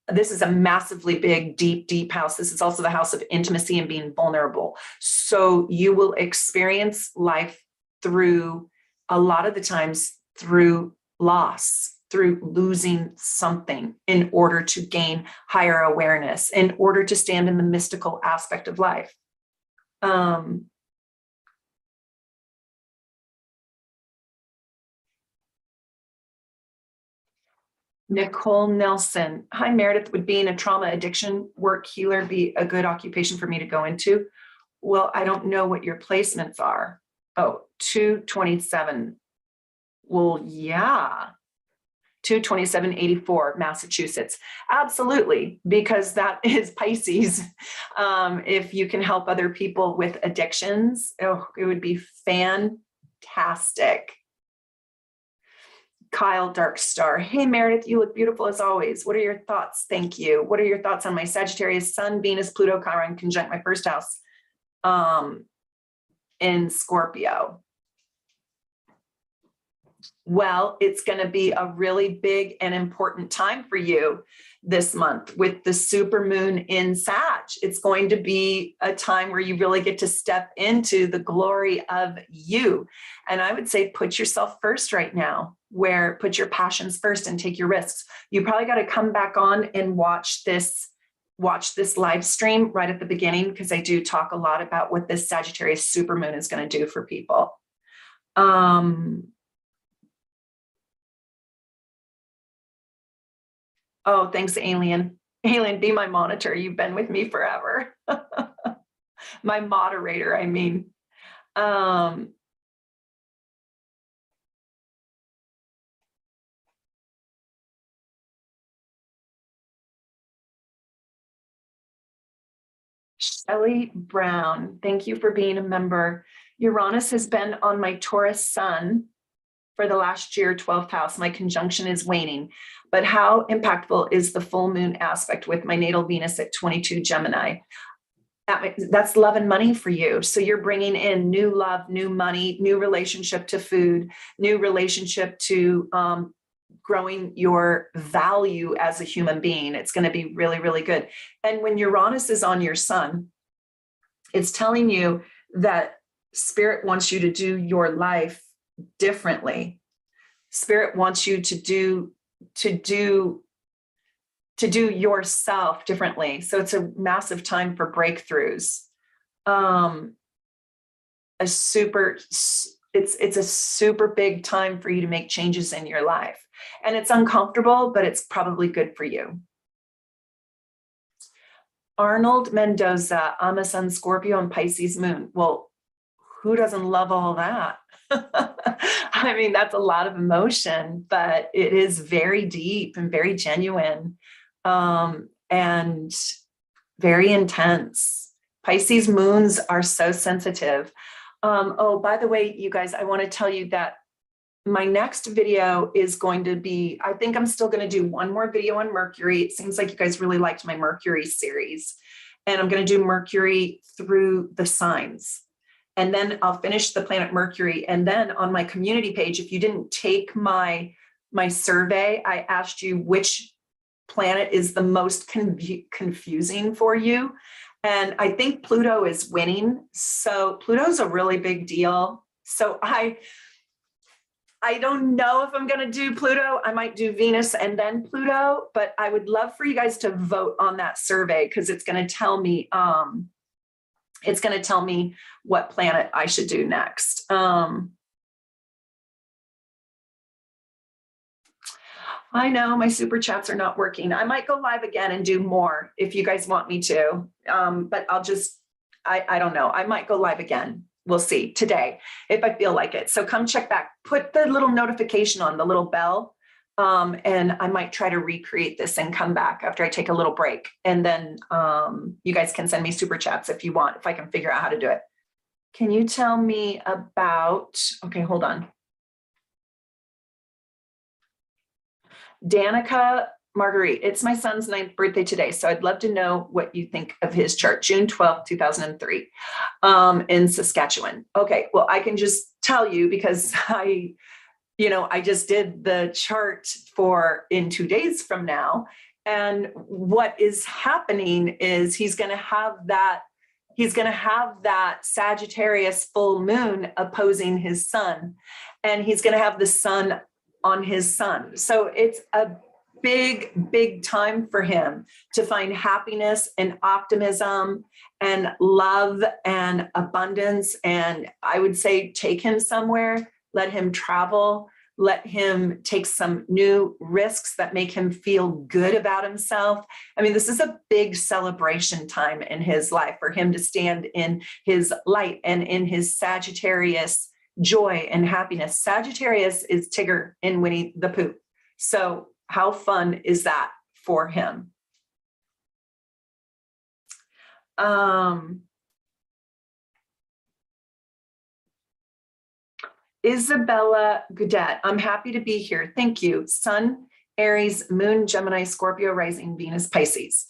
this is a massively big, deep, deep house. This is also the house of intimacy and being vulnerable. So you will experience life through, a lot of the times, through loss, through losing something in order to gain higher awareness, in order to stand in the mystical aspect of life. Nicole Nelson. Hi, Meredith. Would being a trauma addiction work healer be a good occupation for me to go into? Well, I don't know what your placements are. Oh, 227. Well, yeah. 22784, Massachusetts. Absolutely, because that is Pisces. If you can help other people with addictions, it would be fantastic. Kyle Darkstar. Hey, Meredith, you look beautiful as always. What are your thoughts? Thank you. What are your thoughts on my Sagittarius Sun, Venus, Pluto, Chiron conjunct my first house in Scorpio? Well, it's going to be a really big and important time for you this month with the super moon in Sag. It's going to be a time where you really get to step into the glory of you. And I would say put yourself first right now, put your passions first and take your risks. You probably got to come back on and watch this live stream right at the beginning, because I do talk a lot about what this Sagittarius super moon is going to do for people. Oh, thanks, Alien. Alien, be my monitor. You've been with me forever. My moderator, I mean. Shelley Brown, thank you for being a member. Uranus has been on my Taurus sun for the last year, 12th house. My conjunction is waning. But how impactful is the full moon aspect with my natal Venus at 22 Gemini? That's love and money for you. So you're bringing in new love, new money, new relationship to food, new relationship to growing your value as a human being. It's going to be really, really good. And when Uranus is on your sun, it's telling you that Spirit wants you to do your life differently. Spirit wants you to do yourself differently. So it's a massive time for breakthroughs. It's a super big time for you to make changes in your life. And it's uncomfortable, but it's probably good for you. Arnold Mendoza, I'm a Sun, Scorpio, and Pisces moon. Well, who doesn't love all that? I mean, that's a lot of emotion, but it is very deep and very genuine, and very intense. Pisces moons are so sensitive. Oh, by the way, you guys, I want to tell you that my next video is going to be, I think I'm still going to do one more video on Mercury. It seems like you guys really liked my Mercury series, and I'm going to do Mercury through the signs. And then I'll finish the planet Mercury. And then on my community page, if you didn't take my survey, I asked you which planet is the most confusing for you. And I think Pluto is winning. So Pluto's a really big deal. So I don't know if I'm going to do Pluto. I might do Venus and then Pluto, but I would love for you guys to vote on that survey because it's going to tell me, what planet I should do next. I know my super chats are not working. I might go live again and do more if you guys want me to. But I don't know. I might go live again. We'll see today if I feel like it. So come check back, put the little notification on, the little bell. And I might try to recreate this and come back after I take a little break. And then you guys can send me super chats if you want, if I can figure out how to do it. Can you tell me about, okay, hold on. Danica Marguerite, it's my son's 9th birthday today, so I'd love to know what you think of his chart. June 12th, 2003, in Saskatchewan. Okay, well, I can just tell you because I just did the chart for in 2 days from now, and what is happening is he's going to have that Sagittarius full moon opposing his sun, and he's going to have the sun on his sun. So it's a big time for him to find happiness and optimism and love and abundance. And I would say take him somewhere, let him travel, let him take some new risks that make him feel good about himself. I mean, this is a big celebration time in his life for him to stand in his light and in his Sagittarius joy and happiness. Sagittarius is Tigger in Winnie the Pooh. So how fun is that for him? Isabella Goudet, I'm happy to be here. Thank you. Sun, Aries, Moon, Gemini, Scorpio, Rising, Venus, Pisces.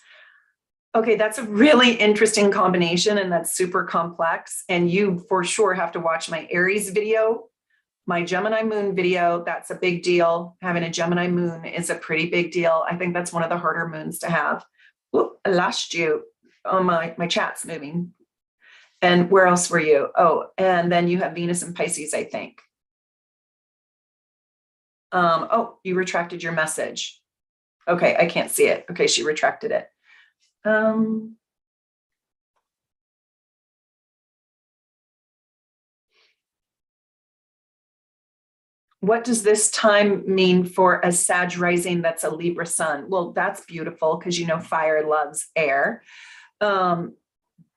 Okay, that's a really interesting combination, and that's super complex. And you for sure have to watch my Aries video, my Gemini moon video. That's a big deal. Having a Gemini moon is a pretty big deal. I think that's one of the harder moons to have. Whoop, I lost you. Oh, my chat's moving. And where else were you? Oh, and then you have Venus and Pisces, I think. Oh, you retracted your message. Okay, I can't see it. Okay, she retracted it. What does this time mean for a Sag rising that's a Libra sun? Well, that's beautiful because fire loves air. And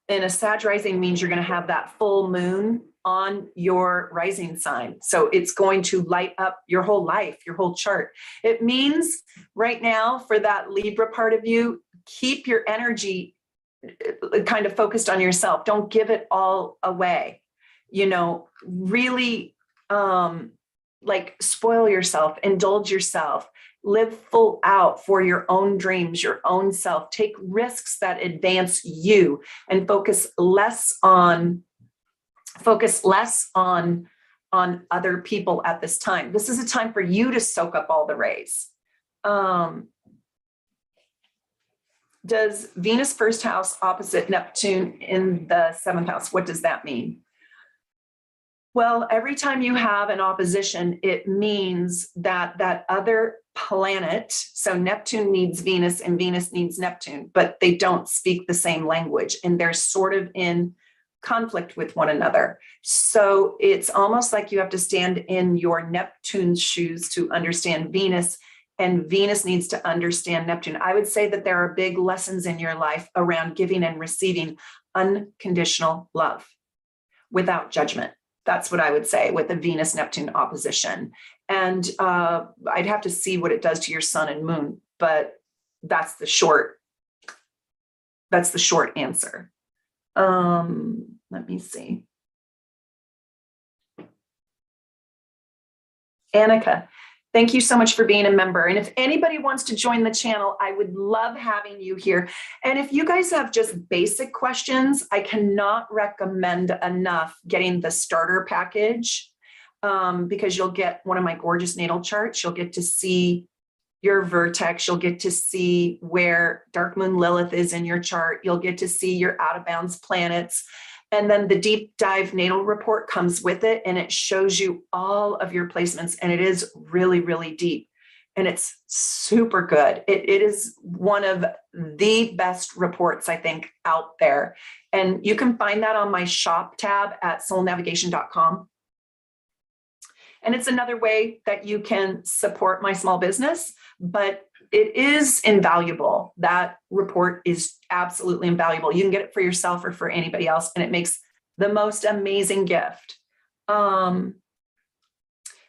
a Sag rising means you're going to have that full moon on your rising sign. So it's going to light up your whole life, your whole chart. It means right now for that Libra part of you, keep your energy kind of focused on yourself. Don't give it all away. Really spoil yourself, indulge yourself, live full out for your own dreams, your own self. Take risks that advance you and focus less on other people at this time. This is a time for you to soak up all the rays. Does Venus first house opposite Neptune in the 7th house? What does that mean? Well, every time you have an opposition, it means that other planet, so Neptune needs Venus and Venus needs Neptune, but they don't speak the same language and they're sort of in conflict with one another. So it's almost like you have to stand in your Neptune's shoes to understand Venus, and Venus needs to understand Neptune. I would say that there are big lessons in your life around giving and receiving unconditional love without judgment. That's what I would say with the Venus-Neptune opposition. And I'd have to see what it does to your sun and moon, but that's the short answer. Let me see. Annika, thank you so much for being a member. And if anybody wants to join the channel, I would love having you here. And if you guys have just basic questions, I cannot recommend enough getting the starter package because you'll get one of my gorgeous natal charts. You'll get to see your vertex. You'll get to see where Dark Moon Lilith is in your chart. You'll get to see your out of bounds planets. And then the deep dive natal report comes with it, and it shows you all of your placements, and it is really, really deep. And it's super good. It is one of the best reports, I think, out there. And you can find that on my shop tab at soulnavigation.com. And it's another way that you can support my small business, but it is invaluable. That report is absolutely invaluable. You can get it for yourself or for anybody else, and it makes the most amazing gift.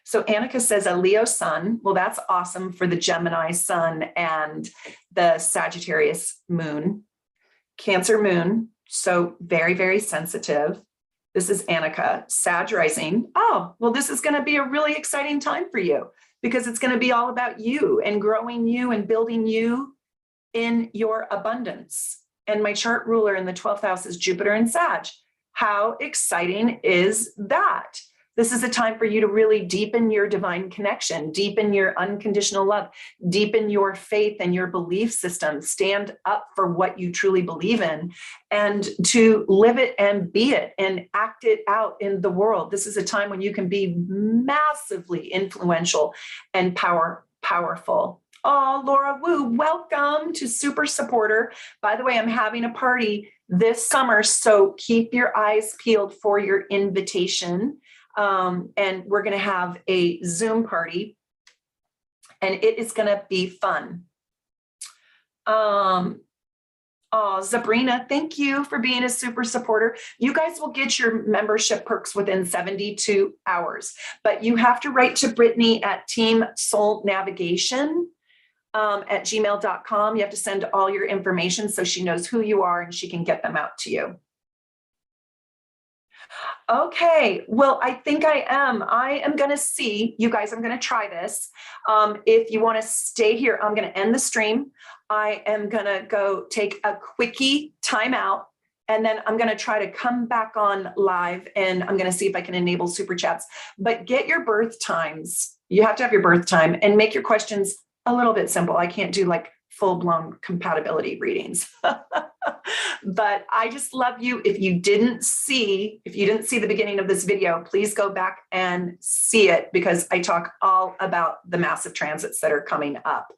So Annika says a Leo sun. Well, that's awesome for the Gemini sun and the Sagittarius moon. Cancer moon, so very, very sensitive. This is Annika. Sag rising. Oh, well, this is going to be a really exciting time for you because it's going to be all about you and growing you and building you in your abundance. And my chart ruler in the 12th house is Jupiter and Sag. How exciting is that? This is a time for you to really deepen your divine connection, deepen your unconditional love, deepen your faith and your belief system, stand up for what you truly believe in, and to live it and be it and act it out in the world. This is a time when you can be massively influential and powerful. Oh, Laura Wu, welcome to Super Supporter. By the way, I'm having a party this summer, so keep your eyes peeled for your invitation. And we're going to have a Zoom party, and it is going to be fun. Oh, Sabrina, thank you for being a super supporter. You guys will get your membership perks within 72 hours, but you have to write to Brittany at Team Soul Navigation at gmail.com. You have to send all your information so she knows who you are and she can get them out to you. Okay, well, I think I am going to see, you guys, I'm going to try this. If you want to stay here, I'm going to end the stream. I am going to go take a quickie timeout, and then I'm going to try to come back on live, and I'm going to see if I can enable super chats. But get your birth times. You have to have your birth time and make your questions a little bit simple. I can't do like full-blown compatibility readings. But I just love you. If you didn't see the beginning of this video, please go back and see it, because I talk all about the massive transits that are coming up.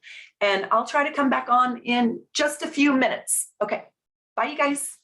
And I'll try to come back on in just a few minutes. Okay, bye you guys.